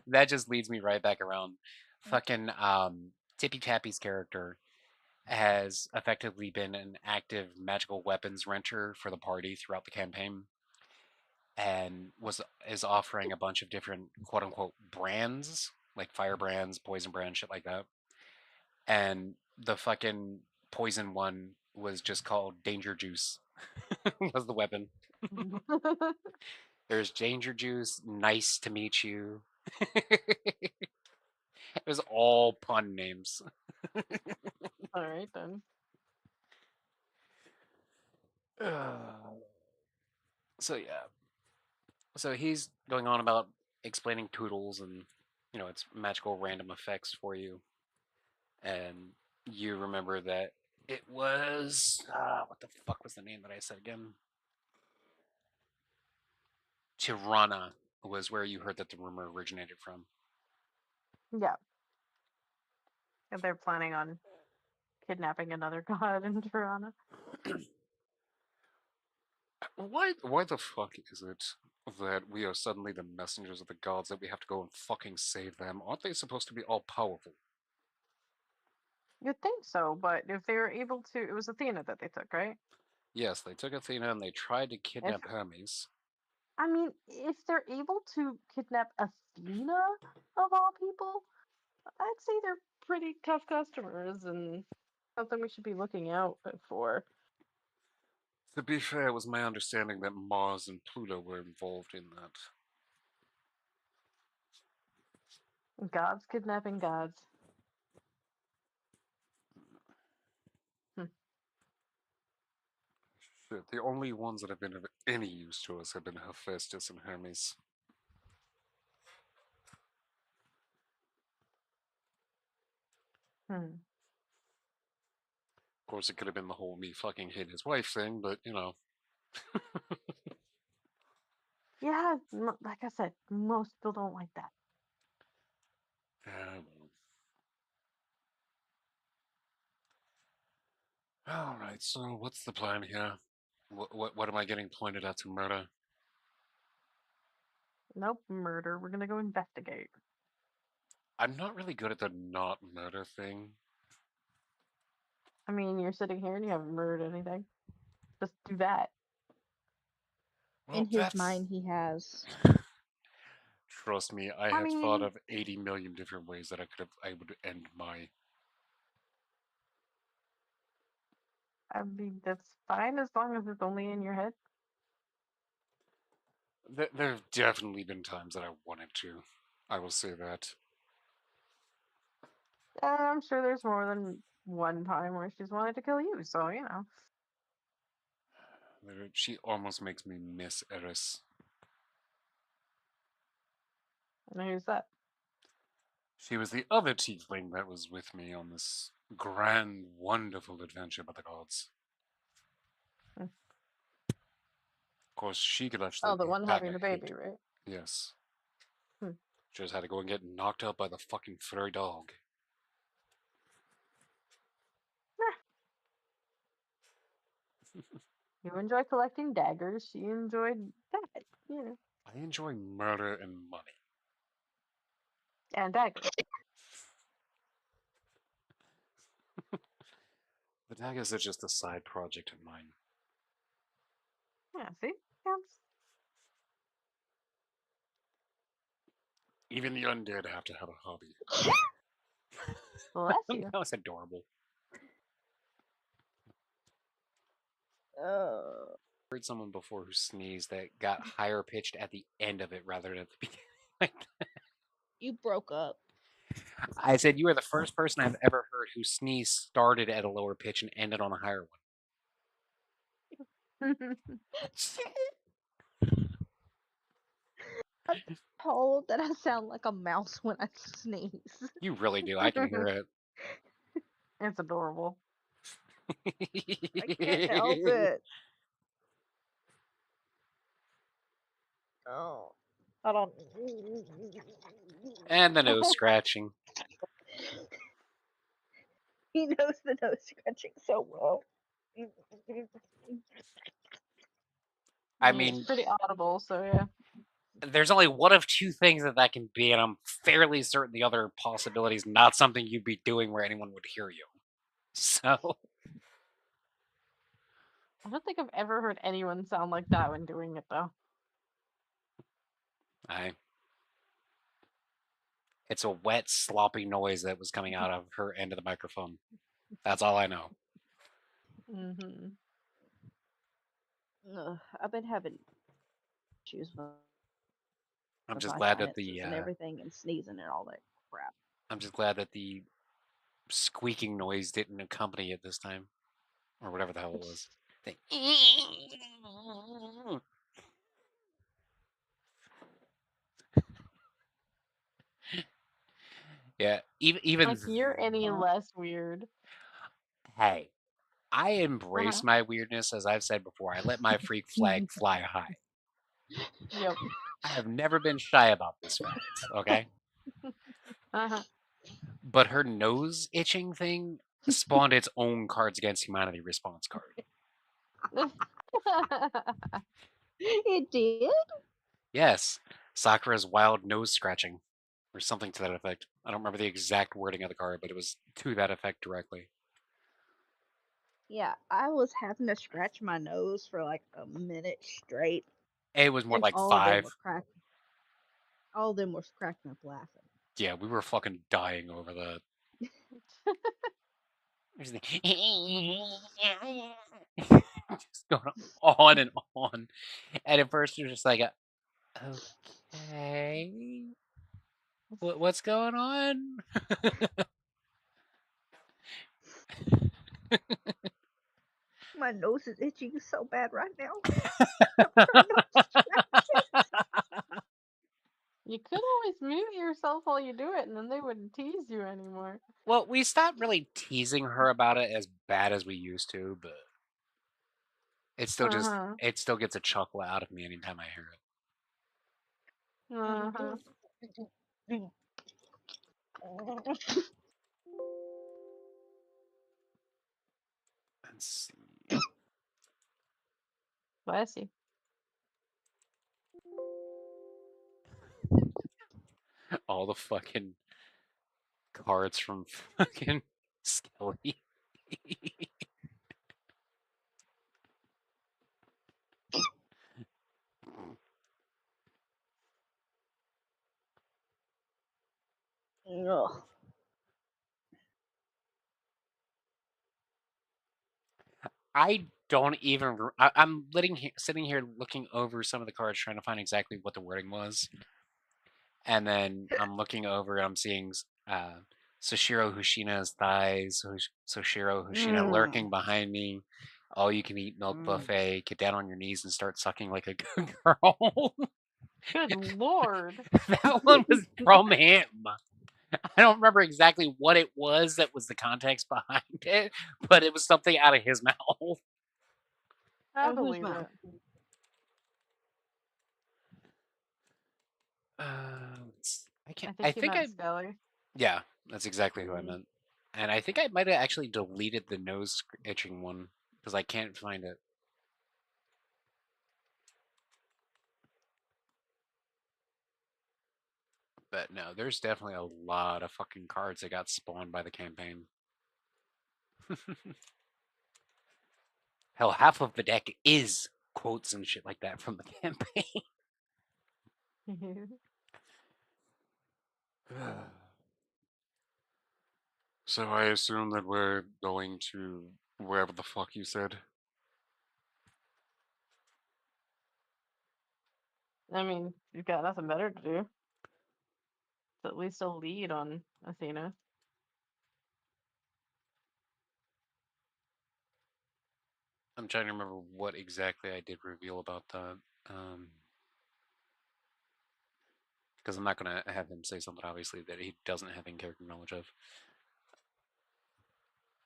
that just leads me right back around. Fucking Tippy Tappy's character has effectively been an active magical weapons renter for the party throughout the campaign and is offering a bunch of different quote unquote brands, like fire brands, poison brands, shit like that. And the fucking poison one was just called Danger Juice. Was the weapon. There's Danger Juice, nice to meet you. It was all pun names. All right then. So yeah. So he's going on about explaining Toodles and its magical random effects for you. And you remember that it was what the fuck was the name that I said again? Tirana was where you heard that the rumor originated from. Yeah. And they're planning on kidnapping another god in Tirana. Why the fuck is it that we are suddenly the messengers of the gods that we have to go and fucking save them? Aren't they supposed to be all powerful? You'd think so, but if they were able to, it was Athena that they took, right? Yes, they took Athena and they tried to If kidnap Hermes. I mean, if they're able to kidnap Athena of all people, I'd say they're pretty tough customers and something we should be looking out for. To be fair, it was my understanding that Mars and Pluto were involved in that. Gods kidnapping gods. Shit, the only ones that have been of any use to us have been Hephaestus and Hermes. Hmm. Of course, it could have been the whole me fucking hate his wife thing, but you know. Yeah, like I said, most people don't like that. Alright, so what's the plan here? What am I getting pointed at to murder? Nope, murder. We're gonna go investigate. I'm not really good at the not murder thing. I mean, you're sitting here and you haven't murdered anything. Just do that. Well, In his mind, he has. Trust me, I I have thought mean, of 80 million different ways that I would end my. that's fine as long as it's only in your head. There have definitely been times that I wanted to. I will say that. I'm sure there's more than one time where she's wanted to kill you, so you know. She almost makes me miss Eris. And who's that? She was the other tiefling that was with me on this grand, wonderful adventure by the gods. Hmm. Of course, she could actually. Oh, the one having the hit. baby, right? Yes. Hmm. Just had to go and get knocked out by the fucking furry dog. You enjoy collecting daggers. She enjoyed that, you know. I enjoy murder and money. And daggers. The daggers are just a side project of mine. Yeah, see? Counts. Even the undead have to have a hobby. Bless you. That was adorable. I heard someone before who sneezed that got higher pitched at the end of it rather than at the beginning. You broke up. I said you are the first person I've ever heard who sneeze started at a lower pitch and ended on a higher one. I'm told that I sound like a mouse when I sneeze. You really do. I can hear it. It's adorable. I can't help it. Oh, I don't. And the nose scratching. He knows the nose scratching so well. I It's mean, pretty audible, so yeah. there's only one of two things that can be, and I'm fairly certain the other possibility is not something you'd be doing where anyone would hear you. So. I don't think I've ever heard anyone sound like that when doing it, though. It's a wet, sloppy noise that was coming out of her end of the microphone. That's all I know. Mm-hmm. I've been having issues with I'm just my glad that sinuses and everything and sneezing and all that crap. I'm just glad that the squeaking noise didn't accompany it this time, or whatever the hell it was. Yeah, even Like you're any less weird. Hey, I embrace my weirdness, as I've said before. I let my freak flag fly high. Yep. I have never been shy about this fact, okay? Uh-huh. But her nose itching thing spawned its own Cards Against Humanity response card. It did? Yes, Sakura's wild nose scratching, or something to that effect. I don't remember the exact wording of the card, but it was to that effect directly. Yeah, I was having to scratch my nose for like a minute straight, It was more and like all of them 5. were cracking. All of them were cracking up laughing. Yeah, we were fucking dying over that. Just going on and on. And at first you're just like, okay, what's going on? My nose is itching so bad right now. I'm trying not to scratch it. You could always mute yourself while you do it, and then they wouldn't tease you anymore. Well, we stopped really teasing her about it as bad as we used to, but it still Uh-huh. it still gets a chuckle out of me anytime I hear it. Uh-huh. Let's see. Bless you. All the fucking cards from fucking Skelly. Ugh. I don't even. I'm sitting here looking over some of the cards, trying to find exactly what the wording was, and then I'm looking over. I'm seeing Soshiro Hoshina's thighs. Soshiro Hoshina lurking behind me. All you can eat milk buffet. Get down on your knees and start sucking like a good girl. Good lord. That one was from him. I don't remember exactly what it was that was the context behind it, but it was something out of his mouth. I Whose believe mouth? it. I can't. I think you meant I. Scully. Yeah, that's exactly who I meant. And I think I might have actually deleted the nose itching one because I can't find it. But no, there's definitely a lot of fucking cards that got spawned by the campaign. Hell, half of the deck is quotes and shit like that from the campaign. So I assume that we're going to wherever the fuck you said. I mean, you've got nothing better to do. It's at least a lead on Athena. I'm trying to remember what exactly I did reveal about that. Because I'm not going to have him say something, obviously, that he doesn't have in character knowledge of.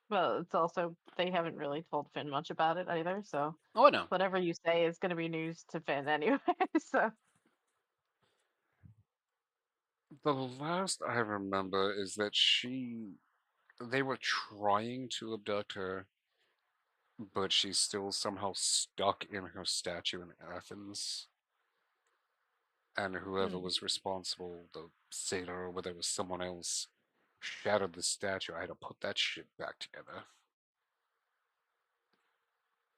Well, it's also, they haven't really told Finn much about it either, so Oh, I know. whatever you say is going to be news to Finn anyway, so. The last I remember is that they were trying to abduct her, but she's still somehow stuck in her statue in Athens. And whoever was responsible, the sailor or whether it was someone else, shattered the statue. I had to put that shit back together.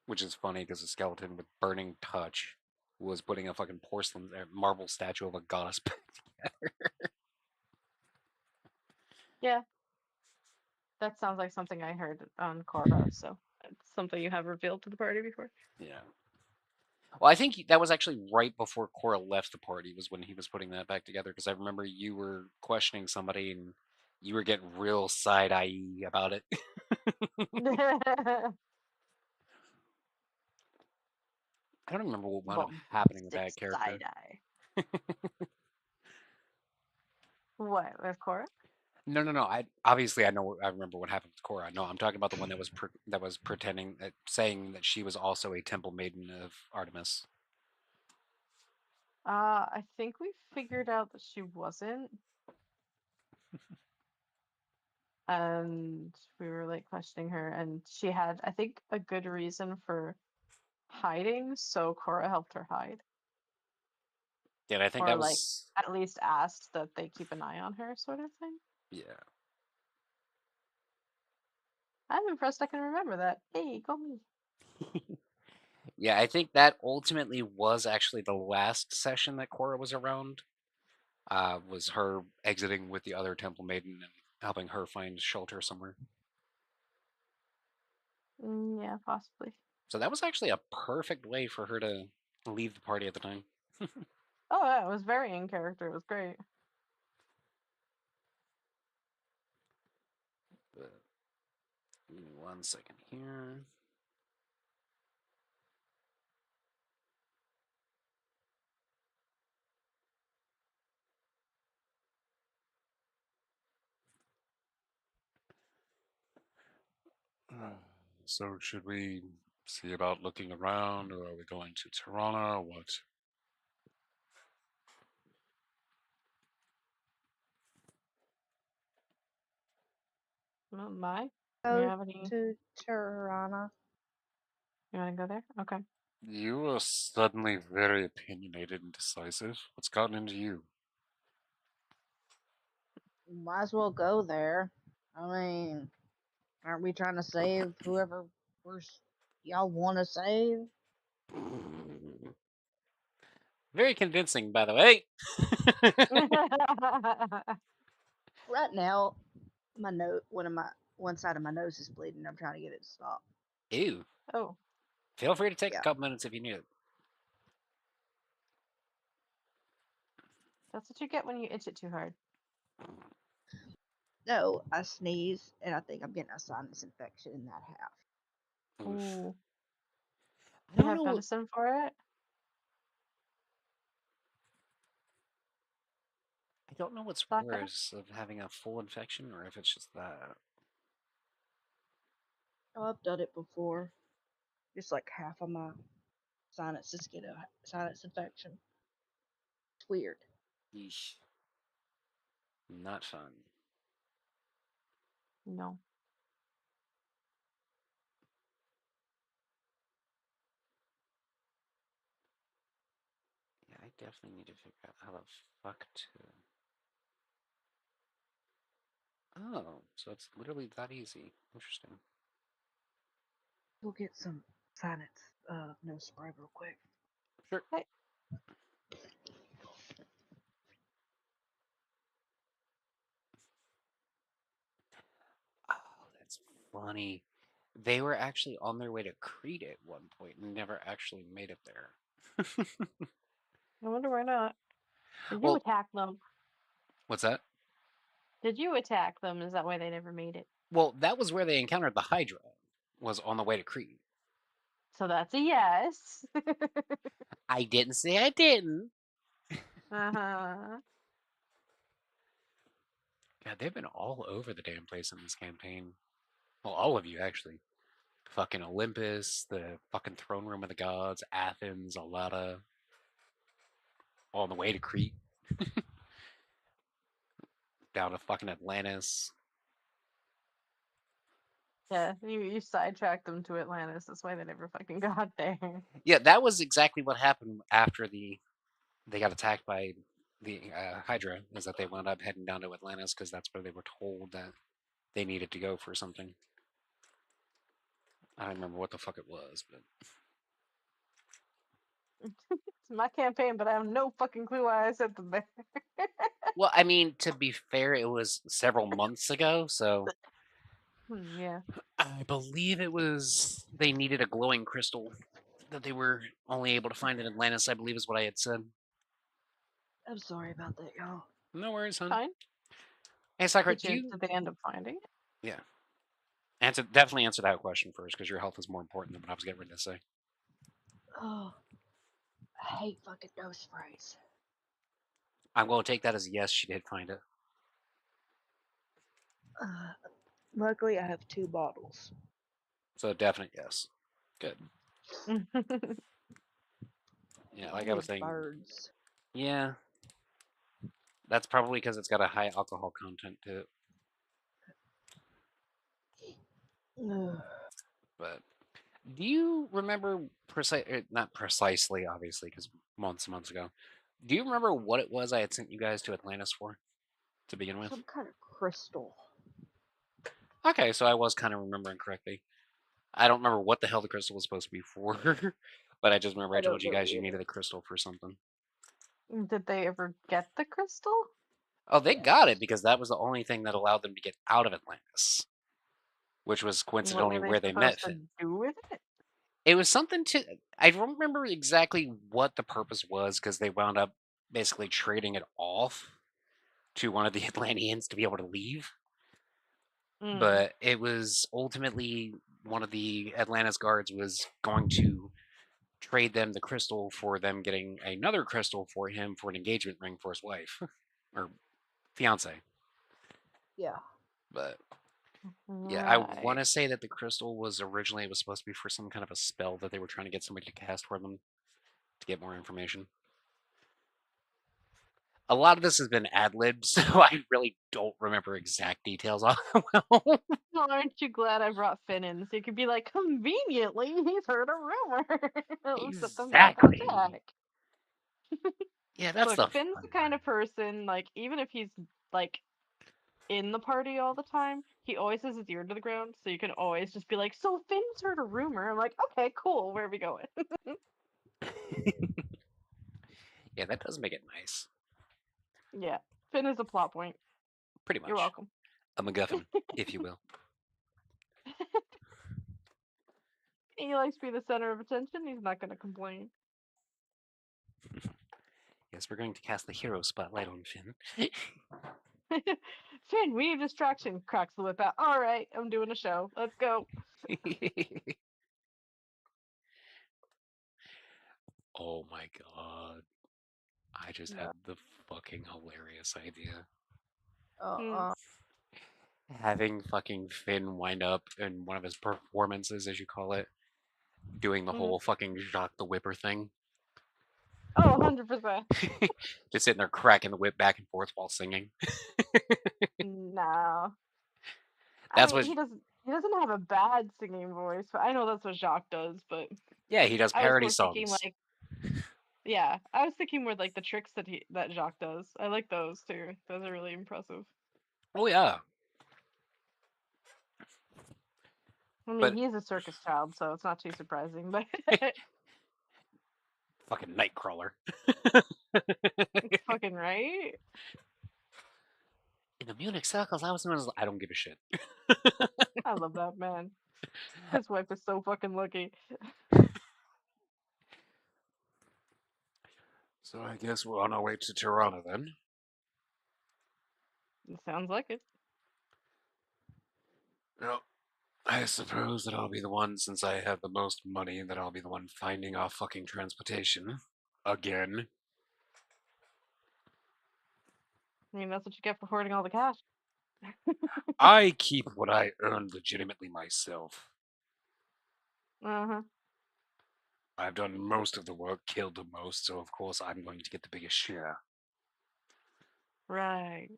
Which is funny because a skeleton with burning touch was putting a fucking porcelain marble statue of a goddess back together. Yeah. That sounds like something I heard on Korra, so it's something you have revealed to the party before. Yeah. Well, I think that was actually right before Cora left the party was when he was putting that back together because I remember you were questioning somebody and you were getting real side-eye about it. I don't remember what wound up happening with that character. Side-eye. What, with Korra? No. I obviously I remember what happened with Cora. No, I'm talking about the one that was pretending saying that she was also a temple maiden of Artemis. I think we figured out that she wasn't. And we were like questioning her, and she had, I think, a good reason for hiding, so Cora helped her hide, Yeah, I think or that like was at least asked that they keep an eye on her, sort of thing. yeah. I'm impressed I can remember that. Hey, go me. Yeah, I think that ultimately was actually the last session that Cora was around. Was her exiting with the other Temple Maiden and helping her find shelter somewhere. Yeah, possibly. So that was actually a perfect way for her to leave the party at the time. Oh, yeah, it was very in character. It was great. But give me 1 second here. So should we see about looking around, or are we going to Tirana, or what? My, you Go have any? to Tirana. You want to go there? Okay. You are suddenly very opinionated and decisive. What's gotten into you? Might as well go there. I mean, aren't we trying to save whoever y'all want to save? Very convincing, by the way. Right now, one side of my nose is bleeding. I'm trying to get it to stop. Ew. Oh, Feel free to take a Yeah. couple minutes if you need it. that's what you get when you itch it too hard. No, I sneeze and I think I'm getting a sinus infection in that half. Oof. Ooh. I Do you don't have know. medicine for it? I don't know what's Vodka? worse of having a full infection or if it's just that. Oh, I've done it before. Just like half of my sinuses get a sinus infection. It's weird. Yeesh. Not fun. No. Yeah, I definitely need to figure out how the fuck to. Oh, so it's literally that easy. Interesting. We'll get some sinus nose spray real quick. Sure. Hey. Oh, that's funny. They were actually on their way to Crete at one point and never actually made it there. I wonder why not. Did you Well, attack them? what's that? Did you attack them? Is that why they never made it? Well, that was where they encountered the Hydra. Was on the way to Crete. So that's a yes. I didn't say I didn't. Uh-huh. God, they've been all over the damn place in this campaign. Well, all of you actually. Fucking Olympus, the fucking throne room of the gods, Athens, Alata, all on the way to Crete, down to fucking Atlantis. Yeah, you sidetracked them to Atlantis. That's why they never fucking got there. Yeah, that was exactly what happened after they got attacked by the Hydra. Is that they wound up heading down to Atlantis because that's where they were told that they needed to go for something. I don't remember what the fuck it was, but It's my campaign, but I have no fucking clue why I sent them there. well, I mean, to be fair, it was several months ago, so Yeah. I believe it was they needed a glowing crystal that they were only able to find in Atlantis, I believe is what I had said. I'm sorry about that, y'all. No worries, hon. Fine. Hey, Sakura, Did they end up finding it? Yeah. Definitely answer that question first, because your health is more important than what I was getting ready to say. Oh, I hate fucking nose sprays. I'm going to take that as a yes, she did find it. Luckily, I have 2 bottles. So, definite yes. Good. Yeah, like I was saying. Birds. Yeah. That's probably because it's got a high alcohol content to it. But do you remember not precisely, obviously, because months and months ago. Do you remember what it was I had sent you guys to Atlantis for to begin with? Some kind of crystal. Okay, so I was kind of remembering correctly. I don't remember what the hell the crystal was supposed to be for, but I just remember I I told don't you know guys you either. needed a crystal for something. Did they ever get the crystal? Oh, they got it Yes. because that was the only thing that allowed them to get out of Atlantis, which was What coincidentally were they where they met supposed to Finn. do with it? It was something to. I don't remember exactly what the purpose was because they wound up basically trading it off to one of the Atlanteans to be able to leave. Mm. But it was ultimately one of the Atlantis guards was going to trade them the crystal for them getting another crystal for him for an engagement ring for his wife or fiance. Yeah. But yeah, I want Right. to say that the crystal was originally it was supposed to be for some kind of a spell that they were trying to get somebody to cast for them to get more information. A lot of this has been ad libbed, so I really don't remember exact details on well. Well, aren't you glad I brought Finn in so you could be like, conveniently, he's heard a rumor. It'll set them back on Exactly. track. Yeah, that's Look, the Finn's fun the kind part. of person, like, even if he's like in the party all the time, he always has his ear to the ground, so you can always just be like, so Finn's heard a rumor. I'm like, okay, cool, where are we going? Yeah, that does make it nice. Yeah, Finn is a plot point. Pretty You're much. welcome. A MacGuffin, if you will. He likes to be the center of attention, he's not gonna complain. Yes, we're going to cast the hero spotlight on Finn. Finn, we need distraction, cracks the whip out. Alright, I'm doing a show. Let's go. Oh my god. I just had No. the fucking hilarious idea. Hmm. Uh. Having fucking Finn wind up in one of his performances, as you call it, doing the Hmm. whole fucking Jacques the Whipper thing. Oh, 100%. Just sitting there cracking the whip back and forth while singing. No. I That's mean, what, he doesn't have a bad singing voice, but I know that's what Jacques does, but yeah, he does I was parody more thinking songs. like, yeah, I was thinking more like the tricks that Jacques does. I like those too. Those are really impressive. Oh, yeah. I mean, But he's a circus child, so it's not too surprising, but fucking Nightcrawler. fucking right. In the Munich circles, I was known as I don't give a shit. I love that man. His wife is so fucking lucky. So I guess we're on our way to Tirana then. It sounds like it. Well, I suppose that I'll be the one, since I have the most money, that I'll be the one finding our fucking transportation. Again. I mean, that's what you get for hoarding all the cash. I keep what I earned legitimately myself. Uh huh. I've done most of the work, killed the most, so of course I'm going to get the biggest share. Right.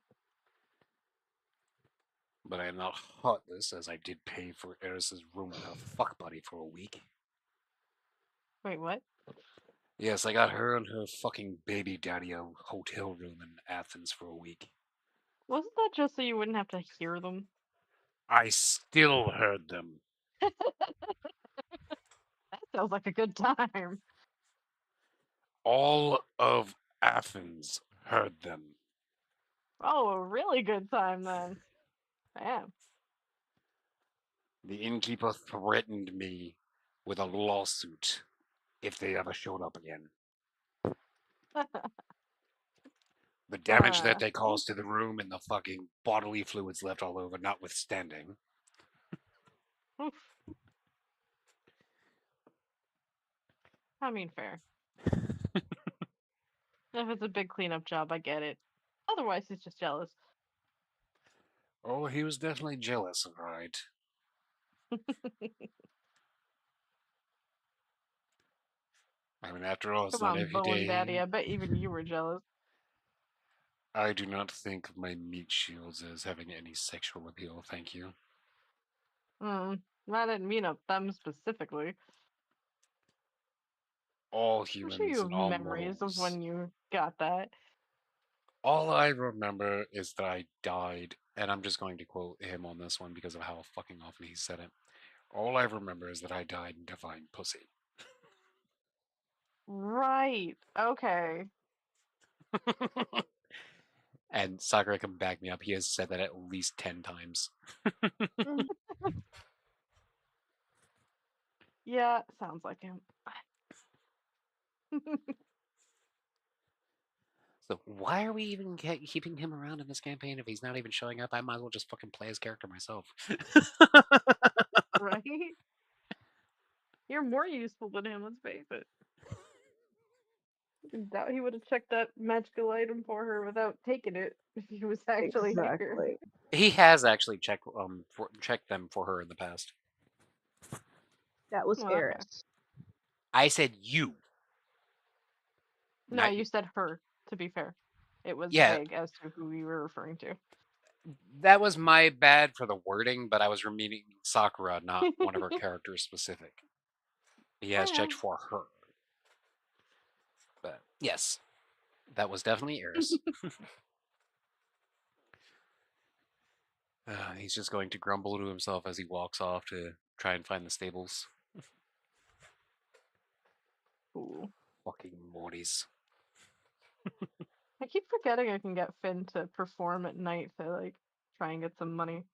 But I am not heartless, as I did pay for Eris's room with her fuck buddy for a week. Wait, what? Yes, I got her and her fucking baby daddy a hotel room in Athens for a week. Wasn't that just so you wouldn't have to hear them? I still heard them. That sounds like a good time. All of Athens heard them. Oh, a really good time then. Damn. The innkeeper threatened me with a lawsuit if they ever showed up again. The damage that they Oof. caused to the room and the fucking bodily fluids left all over, notwithstanding. Oof. I mean, fair. If it's a big cleanup job, I get it. Otherwise, he's just jealous. Oh, he was definitely jealous, right? I mean, after all, it's Come not on, every Bowen Daddy. day. I bet even you were jealous. I do not think of my meat shields as having any sexual appeal, thank you. I didn't mean of them specifically. All I'm sure humans you and have all memories of mortals. when you got that. All I remember is that I died, and I'm just going to quote him on this one because of how fucking often he said it. All I remember is that I died in divine pussy. Right. Okay. And Sakura can back me up. He has said that at least 10 times. Yeah, sounds like him. So why are we even keeping him around in this campaign if he's not even showing up? I might as well just fucking play his character myself. Right? You're more useful than him, let's face it. I doubt he would have checked that magical item for her without taking it if he was actually here. Exactly. He has actually checked them for her in the past. That was Well, okay. Eris. I said you. No, Not you said her, to be fair. It was Yeah. vague as to who you were referring to. That was my bad for the wording, but I was meaning Sakura, not one of her characters specific. He has checked for her. But yes, that was definitely Eris. He's just going to grumble to himself as he walks off to try and find the stables. Ooh. Fucking Mortys. I keep forgetting I can get Finn to perform at night to like try and get some money.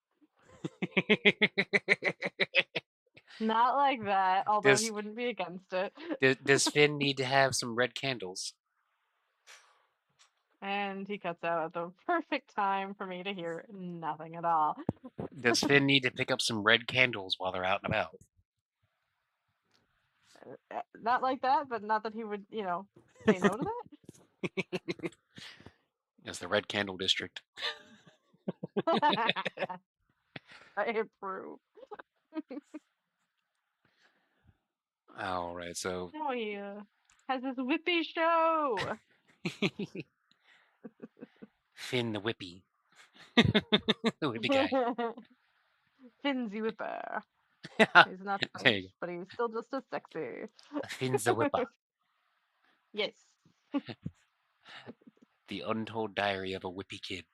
Not like that, although he wouldn't be against it. Does Finn need to have some red candles? And he cuts out at the perfect time for me to hear nothing at all. Does Finn need to pick up some red candles while they're out and about? Not like that, but not that he would, you know, say no to that. It's the Red Candle District. I approve. All right, so Oh, he has his whippy show. Finn the Whippy. The Whippy guy. Finn's the whipper. He's not There French, you go. but he's still just as sexy. Finn's the Whipper. Yes. The Untold Diary of a Whippy Kid.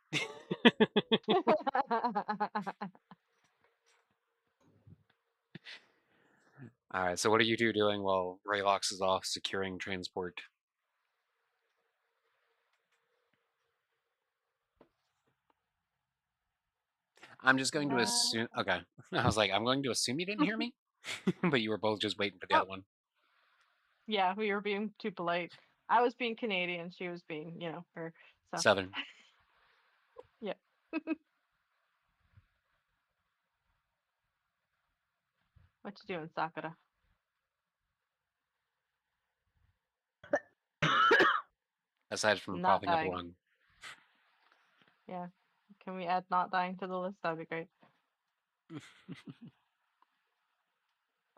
All right, so what are you two doing while Raylox is off securing transport? I'm just going to assume. Okay, I was like, I'm going to assume you didn't hear me, but you were both just waiting for the other one. Yeah, we were being too polite. I was being Canadian. She was being, you know, her. So. Southern. Yeah. What you doing, Sakura? Aside from Not coughing up a dying. lung. Yeah. Can we add not dying to the list? That'd be great. I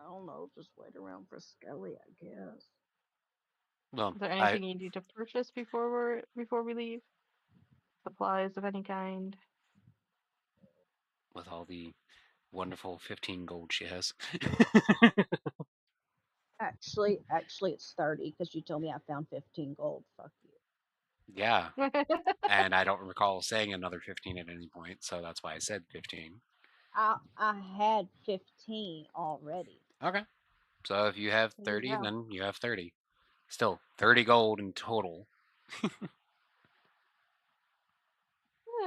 don't know. Just wait around for Skelly, I guess. Well, Is there anything you need to purchase before we leave? Supplies of any kind? With all the wonderful 15 gold she has. Actually, it's 30 because you told me I found 15 gold. Fuck you. Yeah. And I don't recall saying another 15 at any point, so that's why I said 15. I had 15 already. Okay. So if you have There you 30, go. then you have 30. Still, 30 gold in total. I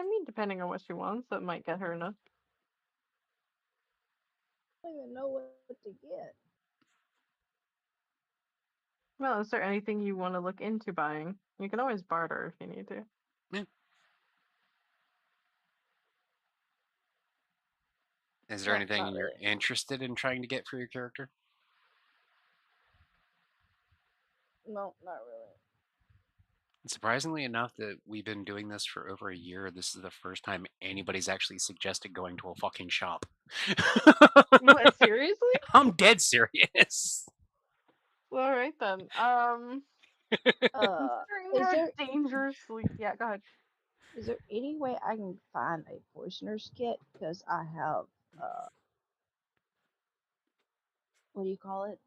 mean, depending on what she wants, that might get her enough. I don't even know what to get. Well, is there anything you want to look into buying? You can always barter if you need to. Is there Well, anything not you're really. interested in trying to get for your character? No, not really. Surprisingly enough, that we've been doing this for over a year. This is the first time anybody's actually suggested going to a fucking shop. What, seriously? I'm dead serious. All right then. Is there dangerously? Yeah, go ahead. Is there any way I can find a poisoner's kit? Because I have, what do you call it?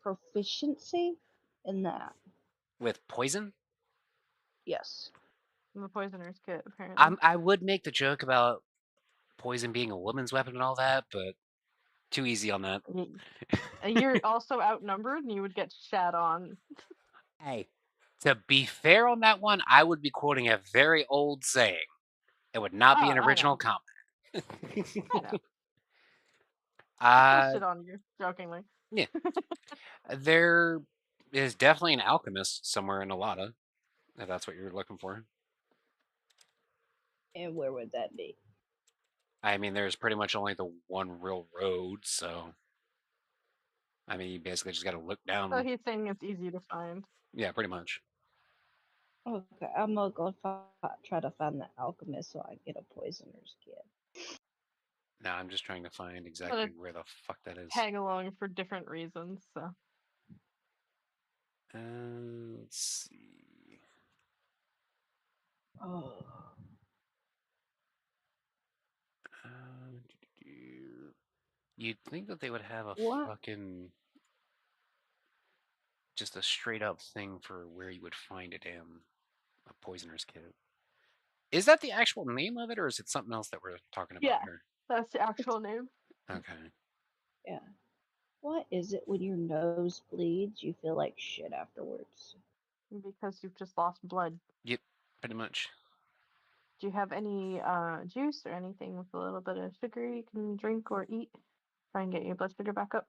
Proficiency in that. With poison, Yes. The poisoner's kit, apparently. I would make the joke about poison being a woman's weapon and all that, but too easy on that. You're also outnumbered, and you would get shat on. Hey, to be fair on that one, I would be quoting a very old saying. It would not be Oh, an I original know. comment. I know. I'll uh, shit on you, jokingly. yeah, there is definitely an alchemist somewhere in Alada, if that's what you're looking for. And where would that be? I mean, there's pretty much only the one real road, so I mean, you basically just got to look down. So he's saying it's easy to find. Yeah, pretty much. Okay, I'm gonna go try to find the alchemist so I can get a poisoner's kit. Now I'm just trying to find exactly where the fuck that is. Tag along for different reasons, so. Let's see. Oh. You'd think that they would have a What? fucking just a straight up thing for where you would find a poisoner's kit. Is that the actual name of it, or is it something else that we're talking about Yeah. here? That's the actual name. Okay. Yeah. What is it when your nose bleeds? You feel like shit afterwards. Because you've just lost blood. Yep, pretty much. Do you have any juice or anything with a little bit of sugar you can drink or eat? Try and get your blood sugar back up.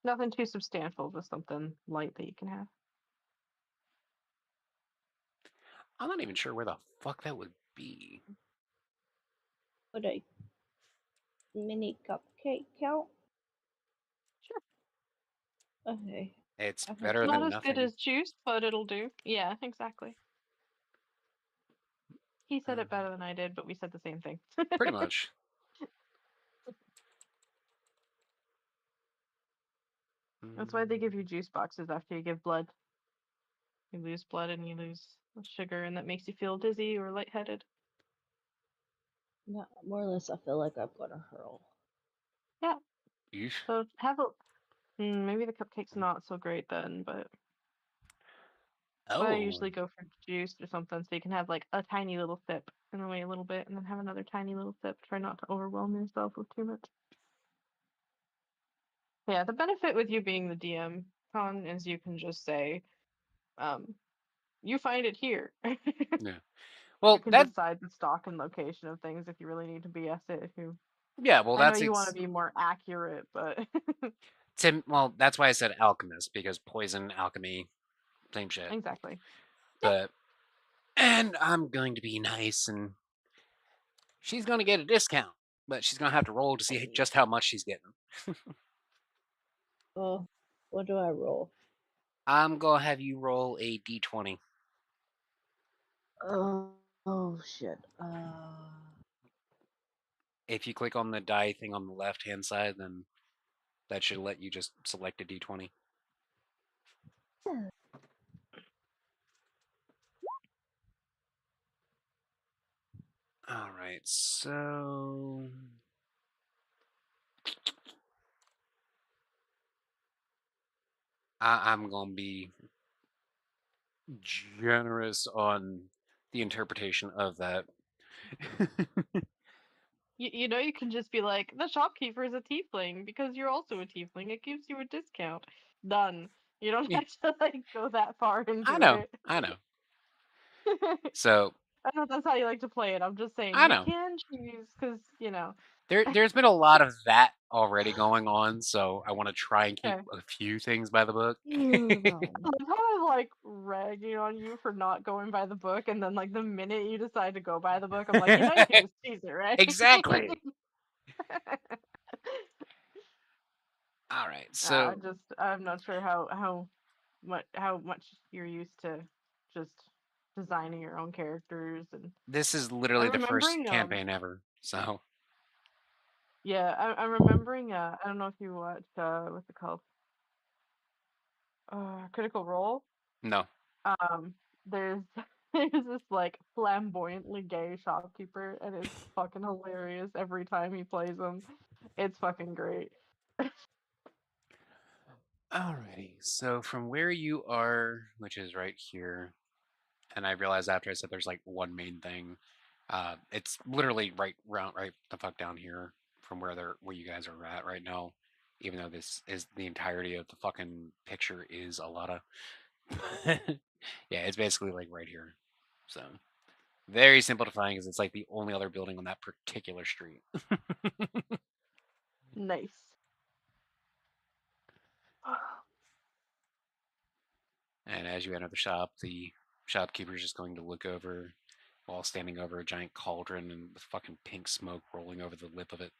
Nothing too substantial, just something light that you can have. I'm not even sure where the fuck that would be. Would a mini cupcake count? Sure. Okay. It's I thought better you- Not than as good nothing. as juice, but it'll do. Yeah, exactly. He said it better than I did, but we said the same thing. Pretty much. That's why they give you juice boxes after you give blood. You lose blood and you lose sugar, and that makes you feel dizzy or lightheaded. No, more or less, I feel like I'm gonna hurl. Yeah. Eesh. So have a. Maybe the cupcake's not so great then, but I Oh, usually go for juice or something, so you can have like a tiny little sip and then wait a little bit, and then have another tiny little sip. Try not to overwhelm yourself with too much. Yeah, the benefit with you being the DM, Con, is you can just say, you find it here. yeah. Well, You can that decide the stock and location of things if you really need to BS it. If you, yeah. Well, I know that's you want to be more accurate, but well, that's why I said alchemist, because poison, alchemy, same shit. exactly. But and I'm going to be nice, and she's going to get a discount, but she's going to have to roll to see just how much she's getting. Oh, what do I roll? I'm going to have you roll a d20. Oh shit. If you click on the die thing on the left hand side, then that should let you just select a d20. All right, so I'm going to be generous on the interpretation of that. You know, you can just be like, the shopkeeper is a tiefling because you're also a tiefling. It gives you a discount. Done. You don't Yeah. have to like go that far into I know, it. I know. So I know that's how you like to play it. I'm just saying I you know can choose because you know. there's been a lot of that already going on, so I want to try and keep Okay. a few things by the book. You know. I love how I'm like ragging on you for not going by the book, and then like the minute you decide to go by the book, I'm like, you know, you can just choose it, right? Exactly. All right, so I'm not sure how much you're used to just designing your own characters, and this is I'm literally the first remembering campaign ever. So yeah, I'm remembering I don't know if you watched what's it called, Critical Role. no. there's there's this like flamboyantly gay shopkeeper, and it's fucking hilarious every time he plays him. It's fucking great. Alrighty, so from where you are, which is right here, and I realized after I said there's like one main thing, it's literally right the fuck down here from where you guys are at right now. Even though this is the entirety of the fucking picture is a lot of, yeah, it's basically like right here. So very simple to find because it's like the only other building on that particular street. Nice. And as you enter the shop, the shopkeeper is just going to look over while standing over a giant cauldron and with fucking pink smoke rolling over the lip of it.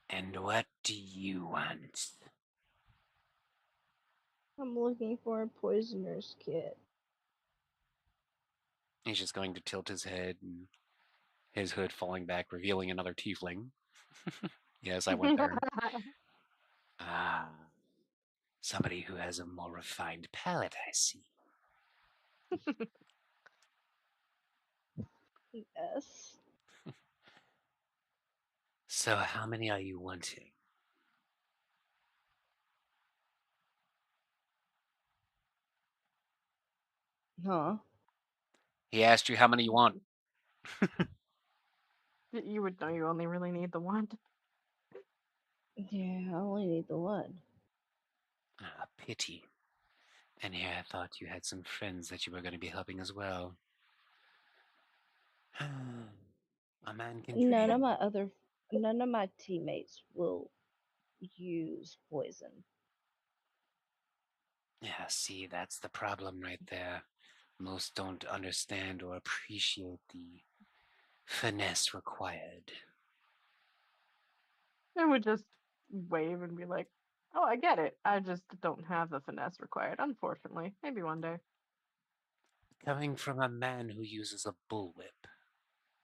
And what do you want? I'm looking for a poisoner's kit. He's just going to tilt his head and his hood falling back, revealing another tiefling. Yes, I went there. Ah, somebody who has a more refined palate, I see. Yes. So, how many are you wanting? Huh? He asked you how many you want. You would know you only really need the one. Yeah, I only need the one. Ah, pity. And here I thought you had some friends that you were going to be helping as well. A man can dream. None of my teammates will use poison. Yeah, see, that's the problem right there. Most don't understand or appreciate the finesse required. I would just wave and be like, "Oh, I get it. I just don't have the finesse required, unfortunately. Maybe one day." Coming from a man who uses a bullwhip,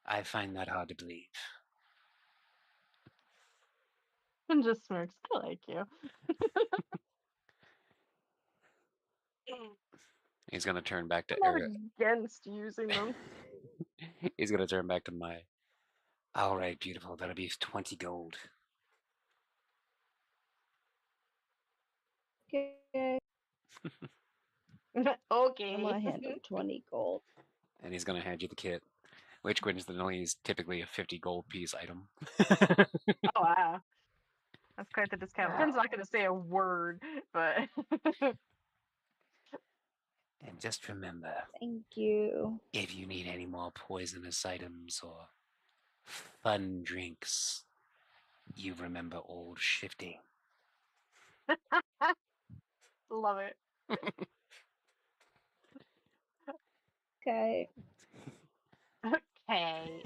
I find that hard to believe. And just smirks. I like you. He's gonna turn back to I'm not Eric. against using them. He's gonna turn back to Mai. All right, beautiful. That'll be 20 gold. Okay. Okay. I'm gonna hand him 20 gold. And he's gonna hand you the kit, which coincidentally is typically a 50 gold piece item. Oh wow. That's quite the discount. Finn's not gonna say a word, but And just remember, Thank you. if you need any more poisonous items or fun drinks, you remember old Shifty. love it. Okay. Okay.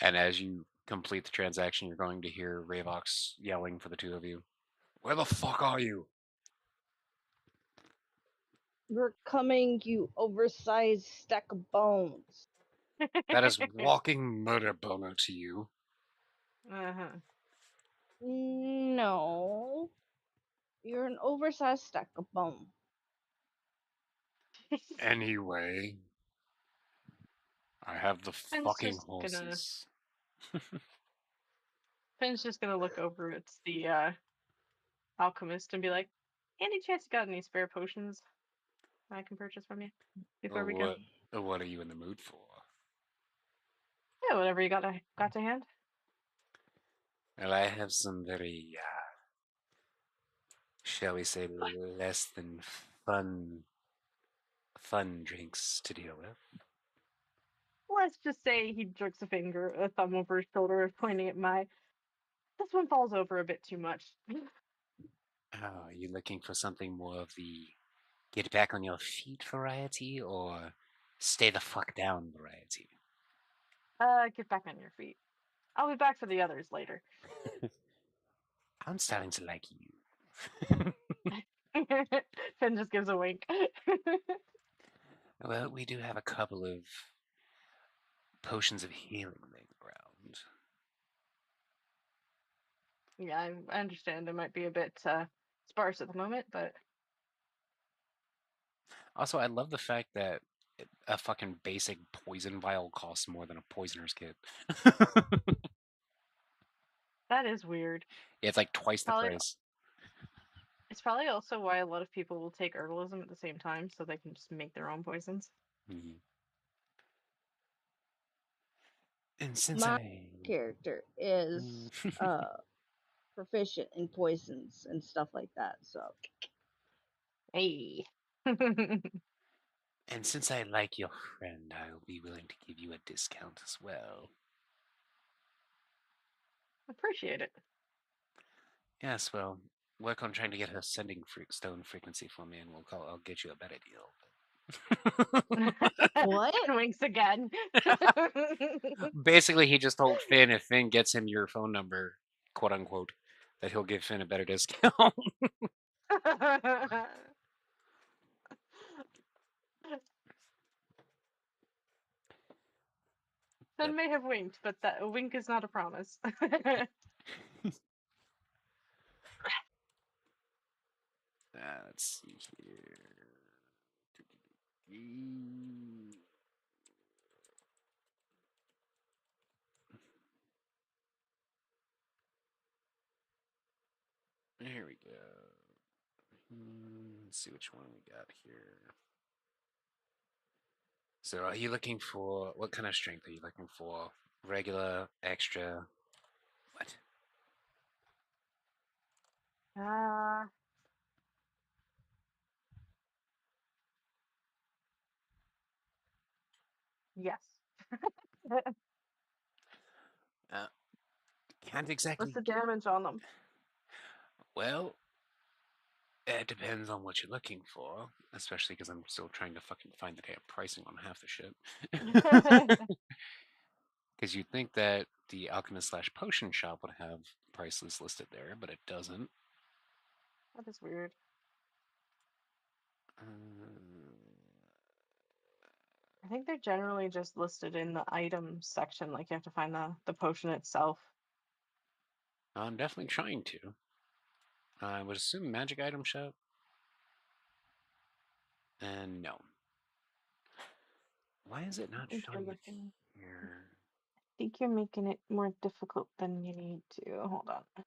And as you complete the transaction, you're going to hear Ravox yelling for the two of you. Where the fuck are you? You're coming, you oversized stack of bones. That is walking murder boner to you. Uh-huh. No. You're an oversized stack of bone. Anyway, I have the Finn's fucking just gonna horses. Finn's just gonna look over at the alchemist and be like, "Any chance you got any spare potions I can purchase from you before we go?" What are you in the mood for? Yeah, whatever you got to hand. Well, I have some very, shall we say, less than fun drinks to deal with. Let's just say he jerks a thumb over his shoulder, pointing at my. This one falls over a bit too much. Oh, are you looking for something more of the get back on your feet variety or stay the fuck down variety? Get back on your feet. I'll be back for the others later. I'm starting to like you. Finn just gives a wink. Well, we do have a couple of potions of healing laying around. Yeah, I understand it might be a bit sparse at the moment, but Also, I love the fact that a fucking basic poison vial costs more than a poisoner's kit. That is weird. It's like twice the Probably price. it's probably also why a lot of people will take herbalism at the same time so they can just make their own poisons. Mhm. And since My I character is proficient in poisons and stuff like that. So Hey. and since I like your friend, I'll be willing to give you a discount as well. Appreciate it. Yes, well, work on trying to get her sending stone frequency for me, and I'll get you a better deal. what? And winks again. Basically, he just told Finn if Finn gets him your phone number, quote unquote, that he'll give Finn a better discount. Finn may have winked, but that a wink is not a promise. Let's see here. Here we go. Let's see which one we got here. So, are you looking for what kind of strength are you looking for? Regular, extra, what? Yes. Uh, can't exactly. What's the damage on them? Well, it depends on what you're looking for, especially because I'm still trying to fucking find the damn pricing on half the shit. Because you'd think that the alchemist/potion shop would have prices listed there, but it doesn't. That is weird. I think they're generally just listed in the items section, like you have to find the potion itself. I'm definitely trying to. I would assume magic item shop. And no. Why is it not I think showing you're it looking. here? I think you're making it more difficult than you need to. Hold on.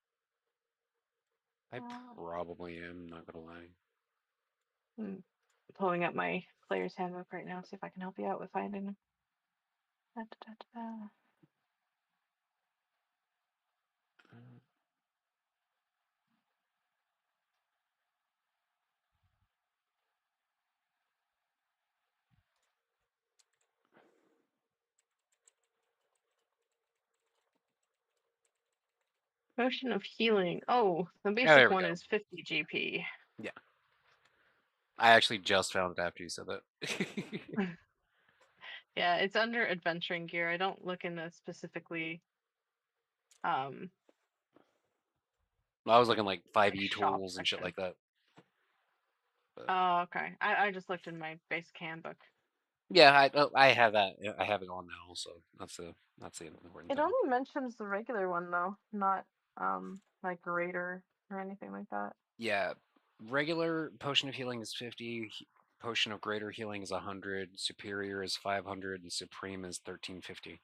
I probably am, not gonna lie. I'm pulling up my player's handbook right now, see if I can help you out with finding them. Da, da, da, da. Potion of healing. Oh, the Oh, basic there we one go. is 50 GP. Yeah. I actually just found it after you said that. Yeah, it's under adventuring gear. I don't look in the specifically um I was looking like 5e shop tools and shit section. like that. But Oh, okay. I just looked in my basic handbook. yeah, I have that. I have it on now, so that's the important It thing. only mentions the regular one though, not like greater or anything like that. Yeah, regular potion of healing is 50. Potion of greater healing is 100. Superior is 500, and supreme is 1350.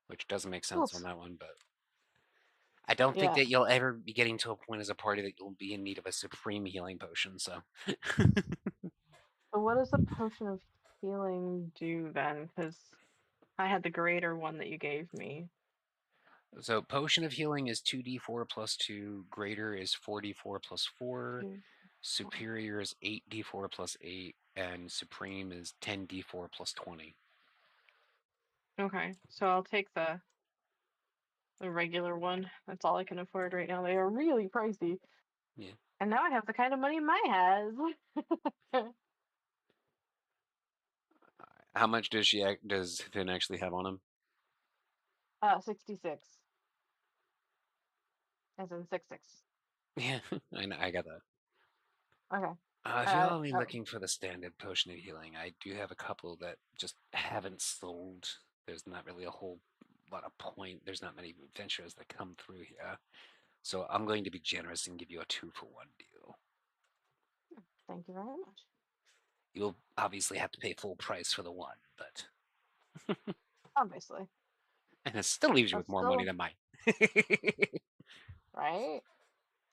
Which doesn't make sense on Oof. that one, but I don't think Yeah. that you'll ever be getting to a point as a party that you'll be in need of a supreme healing potion. So, So what does the potion of healing do then? Because I had the greater one that you gave me. so potion of healing is 2d4 plus 2. Greater is 4d4 plus 4. 2, 4. Superior is 8d4 plus 8, and supreme is 10d4 plus 20. Okay, so I'll take the regular one. That's all I can afford right now. They are really pricey. Yeah. And now I have the kind of money Mai has. How much does Finn actually have on him? 66. As in 6. Yeah, I know, I got that. Okay. If you're only Oh. looking for the standard potion of healing, I do have a couple that just haven't sold. There's not really a whole lot of point. There's not many adventurers that come through here. So I'm going to be generous and give you a 2-for-1 deal. Thank you very much. You'll obviously have to pay full price for the one, but Obviously. and it still leaves you But with more money still, than mine. right?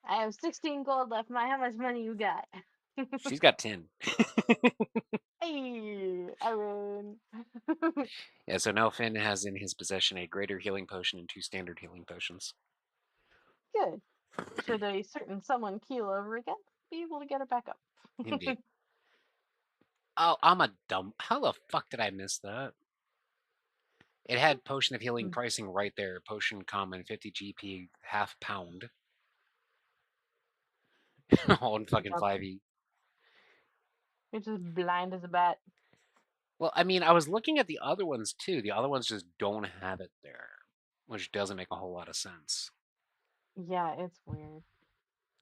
I have 16 gold left. How much money you got? She's got 10. Hey, I win. Yeah, so now Finn has in his possession a greater healing potion and 2 standard healing potions. Good. Should a certain someone keel over again, be able to get it back up. Indeed. Oh, I'm a dumb. How the fuck did I miss that? It had potion of healing Hmm. pricing right there. Potion common, 50 GP, half pound. All in fucking job. 5e. You're just blind as a bat. Well, I mean, I was looking at the other ones too. The other ones just don't have it there, which doesn't make a whole lot of sense. Yeah, it's weird.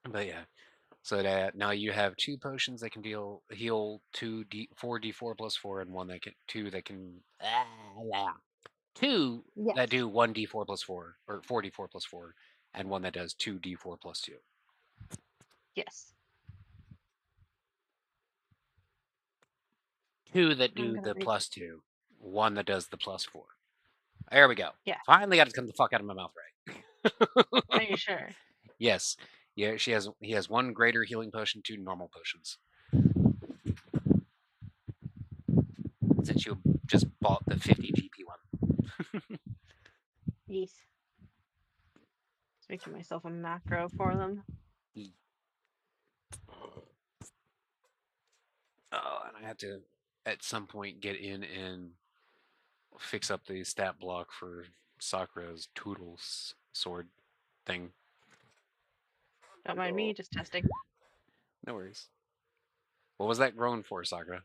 But yeah, so that now you have 2 potions that can heal 4d4 plus 4, and one that can 2 that can 2 Yes. that do 1d4 plus 4 or 4d4 plus 4, and one that does 2d4 plus 2. Yes. 2 that I'm do gonna the read. plus 2, one that does the plus 4. There we go. Yeah. Finally got it to come the fuck out of my mouth right. Are you sure? Yes. Yeah, he has 1 greater healing potion, 2 normal potions. Since you just bought the 50 GP one. Yes. Just making myself a macro for them. Oh, and I had to at some point get in and fix up the stat block for Sakura's Toodles sword thing. Don't mind me, just testing. No worries. What was that groan for, Sakura?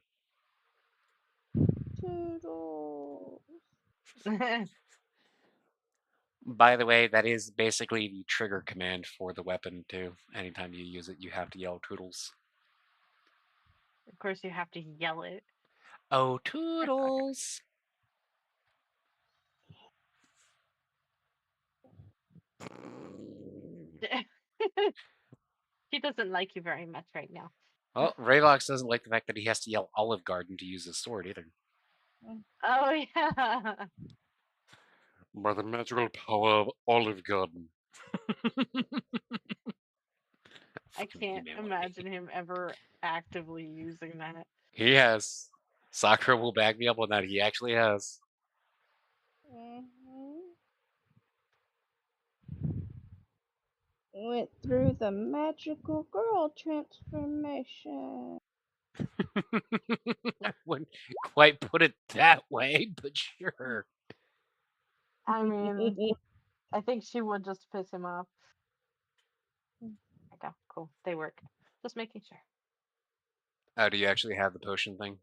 Toodles. By the way, that is basically the trigger command for the weapon too. Anytime you use it, you have to yell Toodles. Of course, you have to yell it. Oh, Toodles! He doesn't like you very much right now. Well, Ravox doesn't like the fact that he has to yell Olive Garden to use his sword either. Oh yeah. By the magical power of Olive Garden. I Fucking can't email me. imagine him ever actively using that. He has. Sakura will back me up on that. He actually has. Went through the magical girl transformation. I wouldn't quite put it that way, but sure. I mean, I think she would just piss him off. Okay, cool. They work. Just making sure. Oh, do you actually have the potion thing?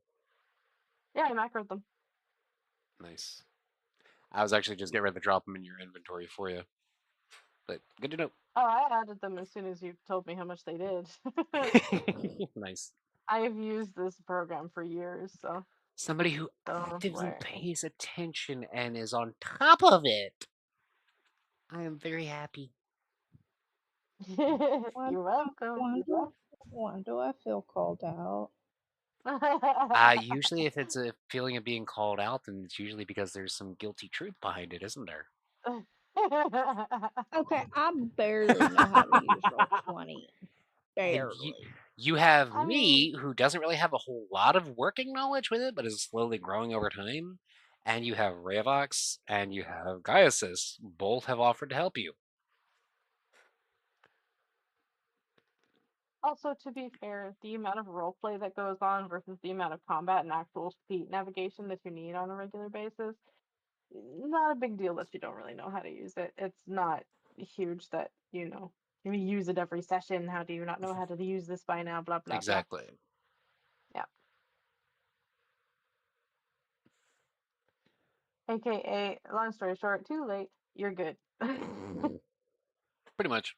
Yeah, I macroed them. Nice. I was actually just getting ready to drop them in your inventory for you. But good to know. Oh, I added them as soon as you told me how much they did. Nice. I've used this program for years, so Somebody who don't actively worry. pays attention and is on top of it. I am very happy. You're welcome. When do I feel called out? Usually if it's a feeling of being called out, then it's usually because there's some guilty truth behind it, isn't there? Okay, I barely know how to use Roll20. And Barely. you have I me, who doesn't really have a whole lot of working knowledge with it, but is slowly growing over time. And you have Ravox and you have Gaiasis. Both have offered to help you. Also, to be fair, the amount of roleplay that goes on versus the amount of combat and actual feat navigation that you need on a regular basis, not a big deal that you don't really know how to use it. It's not huge that, you use it every session. How do you not know how to use this by now? Blah, blah, blah. Exactly. Yeah. AKA, long story short, too late, you're good. Pretty much.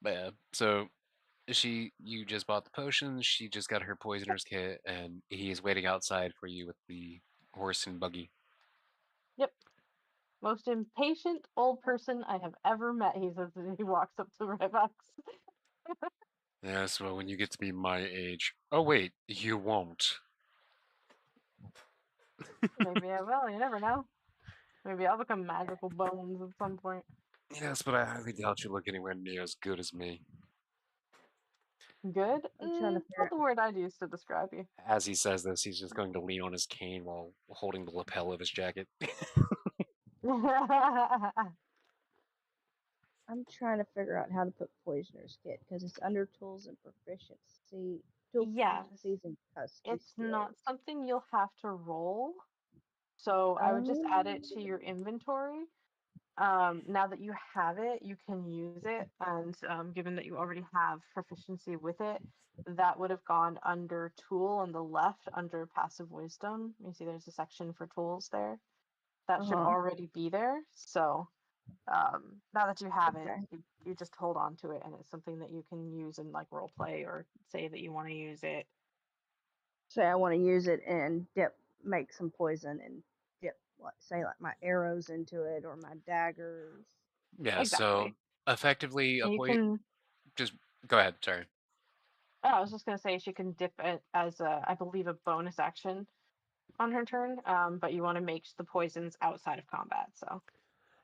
But yeah, so you just bought the potions, she just got her poisoner's kit, and he is waiting outside for you with the horse and buggy. Yep. Most impatient old person I have ever met, he says as he walks up to Revox. Yes, well, when you get to be my age. Oh, wait, you won't. Maybe I will. You never know. Maybe I'll become magical bones at some point. Yes, but I highly doubt you look anywhere near as good as me. Good? I'm trying to Not figure the word I'd use to describe you. As he says this, he's just going to lean on his cane while holding the lapel of his jacket. I'm trying to figure out how to put Poisoner's Kit because it's under tools and proficiency, tool Yes. proficiencies and custom It's skills. not something you'll have to roll. So I would just add it to your inventory. Now that you have it, you can use it. And given that you already have proficiency with it, that would have gone under tool on the left under passive wisdom. You see there's a section for tools there. That should already be there. So now that you have it, Okay. you just hold on to it, and it's something that you can use in like role play or say that you want to use it. Say I want to use it and make some poison and dip, say like my arrows into it or my daggers. Yeah, so Exactly. effectively, And you can. just go ahead. Sorry. Oh, I was just gonna say she can dip it as I believe a bonus action on her turn. But you want to make the poisons outside of combat. So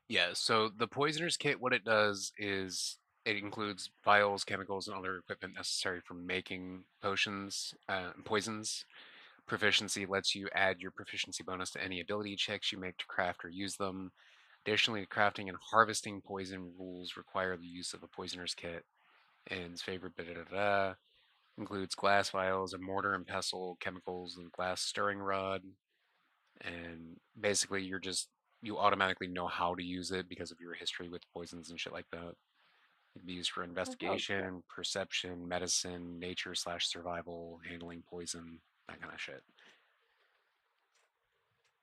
Yeah, so the poisoner's kit, what it does is it includes vials, chemicals, and other equipment necessary for making potions, and poisons. Proficiency lets you add your proficiency bonus to any ability checks you make to craft or use them. Additionally, crafting and harvesting poison rules require the use of a poisoner's kit. And its favorite includes glass vials, a mortar and pestle, chemicals, and glass stirring rod. And basically, you automatically know how to use it because of your history with poisons and shit like that. It can be used for Okay. investigation, perception, medicine, nature/survival, handling poison, that kind of shit.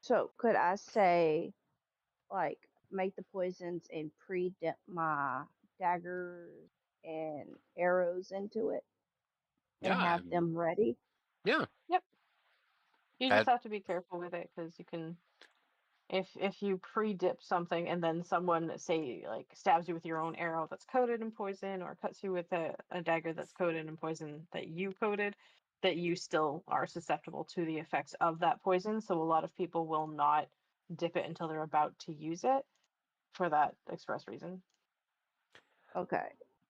So could I say like make the poisons and pre-dip my daggers and arrows into it and Yeah, have them ready? yeah. yep, you just That have to be careful with it because you can. If you pre-dip something and then someone say like stabs you with your own arrow that's coated in poison or cuts you with a dagger that's coated in poison that you coated, that you still are susceptible to the effects of that poison. So a lot of people will not dip it until they're about to use it for that express reason. Okay.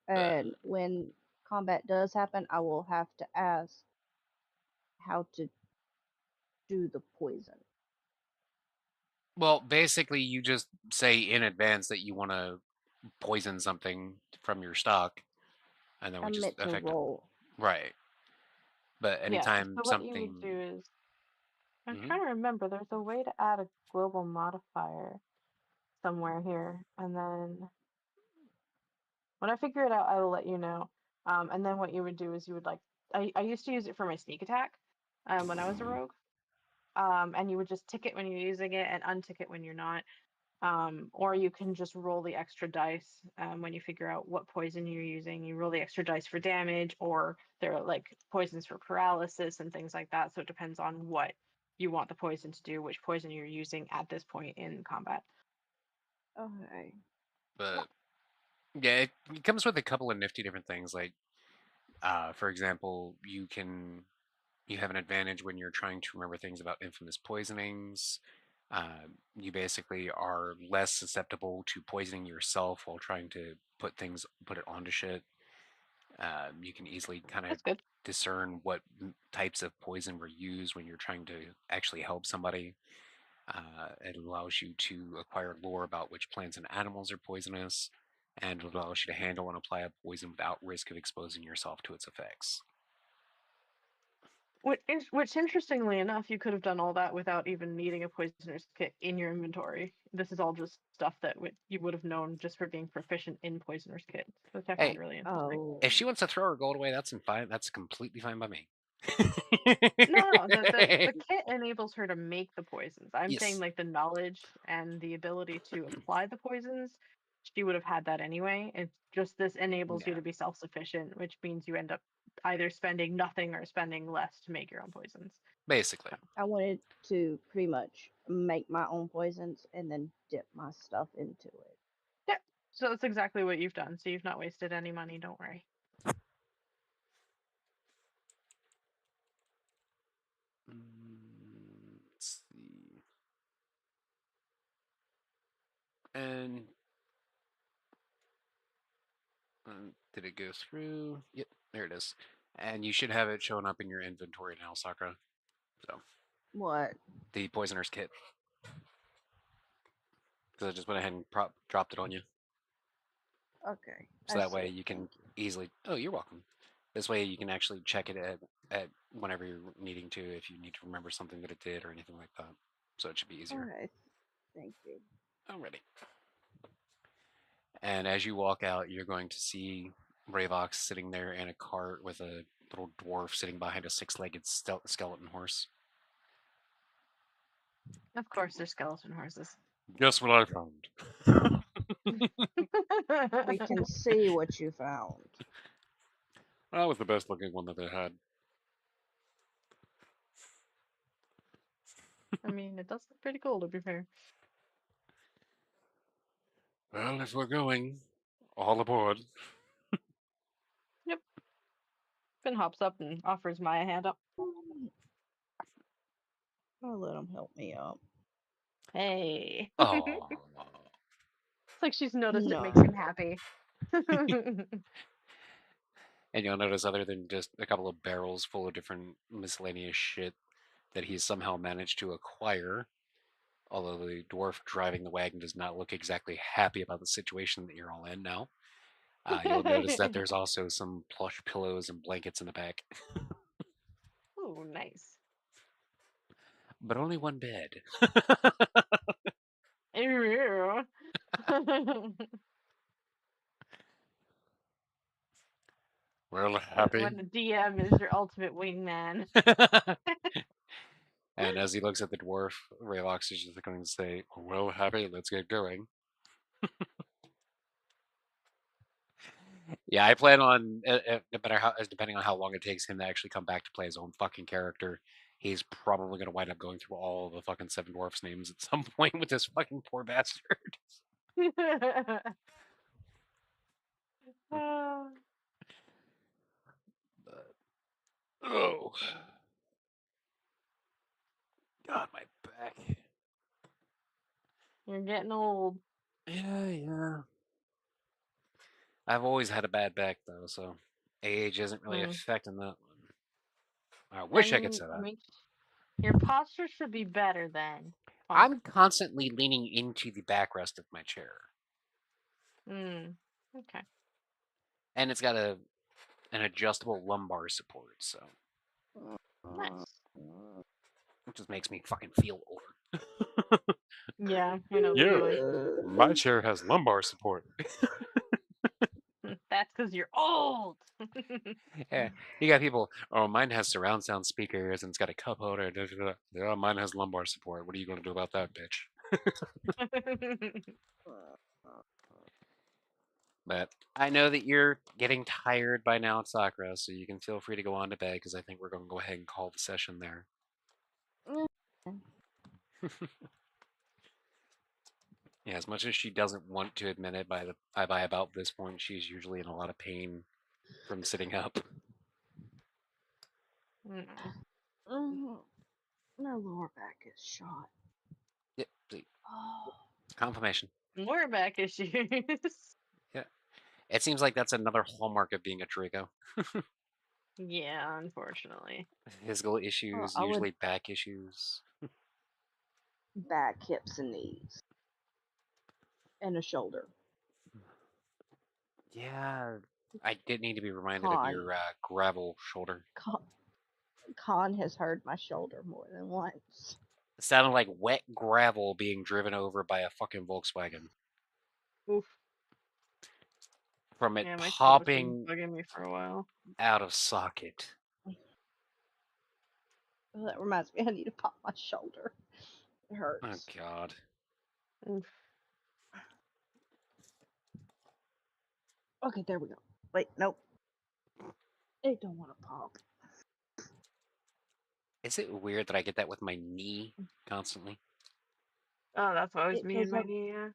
uh, And when combat does happen, I will have to ask how to do the poison. well, basically, you just say in advance that you want to poison something from your stock, and then I we just meant to affect it. roll. Right. But Yeah. anytime So what you would something, do is I'm Mhm. trying to remember. There's a way to add a global modifier somewhere here, and then when I figure it out, I will let you know. And then what you would do is you would like I used to use it for my sneak attack when I was a rogue. And you would just tick it when you're using it and untick it when you're not. Or you can just roll the extra dice when you figure out what poison you're using. You roll the extra dice for damage, or there are like poisons for paralysis and things like that. So it depends on what you want the poison to do, which poison you're using at this point in combat. Okay. but yeah, it comes with a couple of nifty different things. Like, for example, you have an advantage when you're trying to remember things about infamous poisonings. You basically are less susceptible to poisoning yourself while trying to put it onto shit. You can easily kind of That's good. discern what types of poison were used when you're trying to actually help somebody. It allows you to acquire lore about which plants and animals are poisonous, and it allows you to handle and apply a poison without risk of exposing yourself to its effects. Which, interestingly enough, you could have done all that without even needing a poisoner's kit in your inventory. This is all just stuff that you would have known just for being proficient in poisoner's kit. Which I find Hey, really interesting. Oh. if she wants to throw her gold away, that's fine. That's completely fine by me. No, the kit enables her to make the poisons. I'm saying Yes, like the knowledge and the ability to apply the poisons, she would have had that anyway. It's just this enables you yeah, to be self-sufficient, which means you end up either spending nothing or spending less to make your own poisons. basically. I wanted to pretty much make my own poisons and then dip my stuff into it. Yeah, so that's exactly what you've done. So you've not wasted any money, don't worry. And did it go through? Yep, there it is. And you should have it showing up in your inventory now, Sakura. So What? the poisoner's kit. Because I just went ahead and dropped it on you. Okay. So I that way see. you can easily. Oh, you're welcome. This way you can actually check it at whenever you're needing to, if you need to remember something that it did or anything like that. So it should be easier. Okay. Thank you. Alrighty. And as you walk out, you're going to see Ravox sitting there in a cart with a little dwarf sitting behind a six-legged skeleton horse. Of course, they're skeleton horses. Guess what I found? We can see what you found. That was the best looking one that they had. I mean, it does look pretty cool, to be fair. Well, if we're going, all aboard. Finn hops up and offers Maya a hand up. I'll let him help me up. Hey. Oh. It's like she's noticed No. it makes him happy. And you'll notice, other than just a couple of barrels full of different miscellaneous shit that he's somehow managed to acquire, although the dwarf driving the wagon does not look exactly happy about the situation that you're all in now. You'll notice that there's also some plush pillows and blankets in the back. Ooh, nice. But only one bed. Ew. Well, happy. When the DM is your ultimate wingman. And as he looks at the dwarf, Raylox is just going to say, well, happy, let's get going. Yeah, I plan on, depending on how long it takes him to actually come back to play his own fucking character, he's probably going to wind up going through all the fucking Seven Dwarfs names at some point with this fucking poor bastard. But, oh. God, my back. You're getting old. Yeah. I've always had a bad back, though, so age isn't really affecting that one. I wish I could say that. I mean, your posture should be better then. I'm constantly leaning into the backrest of my chair. Okay. And it's got an adjustable lumbar support, so. Nice. It just makes me fucking feel old. Yeah, I know the feeling. My chair has lumbar support. That's because you're old. Yeah, you got people, oh, mine has surround sound speakers and it's got a cup holder. Yeah, mine has lumbar support. What are you going to do about that, bitch? But I know that you're getting tired by now, Sakura, so you can feel free to go on to bed, because I think we're going to go ahead and call the session there. Yeah, as much as she doesn't want to admit it, by about this point, she's usually in a lot of pain from sitting up. My lower back is shot. Yep, see. Oh. Confirmation. Lower back issues. Yeah. It seems like that's another hallmark of being a Draco. Yeah, unfortunately. Physical issues, usually back issues. Back, hips, and knees. And a shoulder. Yeah, I did need to be reminded of your gravel shoulder. Khan has heard my shoulder more than once. It sounded like wet gravel being driven over by a fucking Volkswagen. Oof. From it popping bugging me for a while. Out of socket. Oh, that reminds me, I need to pop my shoulder. It hurts. Oh, God. Oof. Okay, there we go. Wait, nope. It don't want to pop. Is it weird that I get that with my knee constantly? Oh, that's always me and my knee, yeah.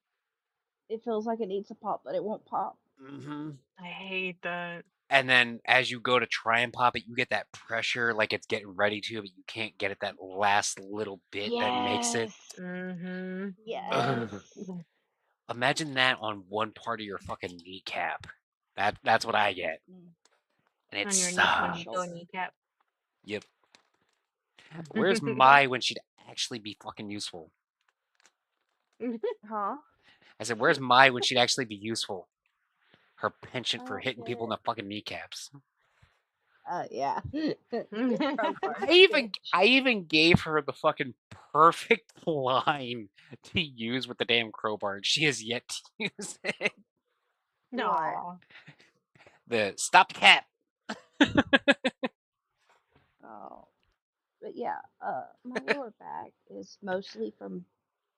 It feels like it needs to pop, but it won't pop. Mm-hmm. I hate that. And then as you go to try and pop it, you get that pressure like it's getting ready to, but you can't get it that last little bit that makes it. Mm-hmm. Yes. Imagine that on one part of your fucking kneecap. That's what I get, Mm. and it On your sucks. Nico kneecap. Yep. Where's Mai when she'd actually be fucking useful? Huh? I said, where's Mai when she'd actually be useful? Her penchant for Oh, hitting people in the fucking kneecaps. Yeah. I even gave her the fucking perfect line to use with the damn crowbar, and she has yet to use it. No. The stop the cat. Oh. But yeah, my lower back is mostly from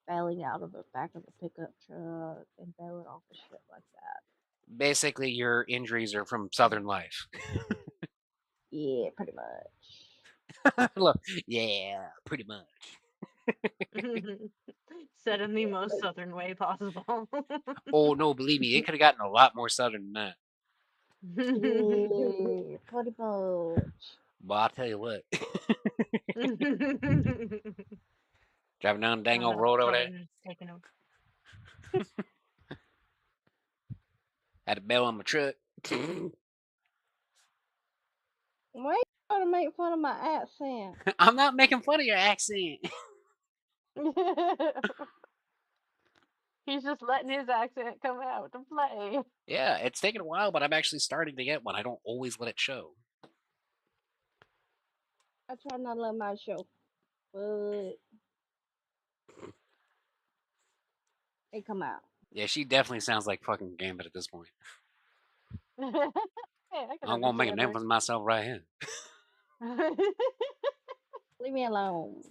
failing out of the back of a pickup truck and failing off of shit like that. Basically, your injuries are from Southern life. Yeah, pretty much. Look, yeah, pretty much. Said in the most southern way possible. Oh no, believe me, it could have gotten a lot more southern than that. Yeah, pretty much. But I'll tell you what, driving down the dang old road over there, Southern's taking over. had a bell on my truck. Why you trying to make fun of my accent? I'm not making fun of your accent. He's just letting his accent come out to play. Yeah, it's taken a while, but I'm actually starting to get one. I don't always let it show. I try not to let my show, but it come out. Yeah, she definitely sounds like fucking Gambit at this point. Hey, I can I'm gonna make a understand name for myself right here. her. Leave me alone.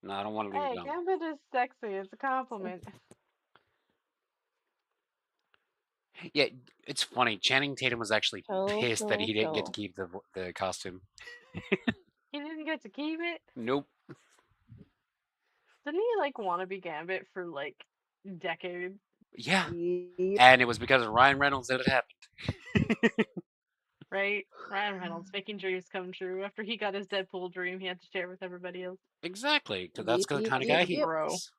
No, I don't want to leave Hey, it alone. Gambit is sexy. It's a compliment. Yeah, it's funny. Channing Tatum was actually Chill, pissed that chill, he didn't get to chill. keep the costume. He didn't get to keep it. Nope. Didn't he like want to be Gambit for like decades? Yeah, Yep. and it was because of Ryan Reynolds that it happened. Right? Ryan Reynolds making dreams come true. After he got his Deadpool dream, he had to share it with everybody else. Exactly, because that's the Yep, kind of yep, guy he yep. Bro. is.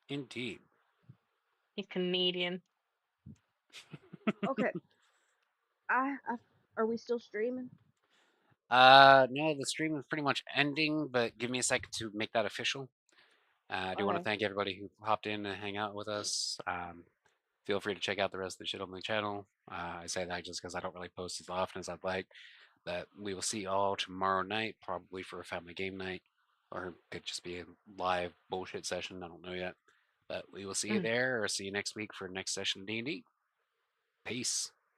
Indeed. He's Canadian. Okay. Are we still streaming? No, the stream is pretty much ending, but give me a second to make that official. I do want to Okay. thank everybody who hopped in and hang out with us. Feel free to check out the rest of the shit on the channel. I say that just because I don't really post as often as I'd like. But we will see you all tomorrow night, probably for a family game night, or it could just be a live bullshit session. I don't know yet. But we will see you there, or see you next week for next session of D&D. Peace.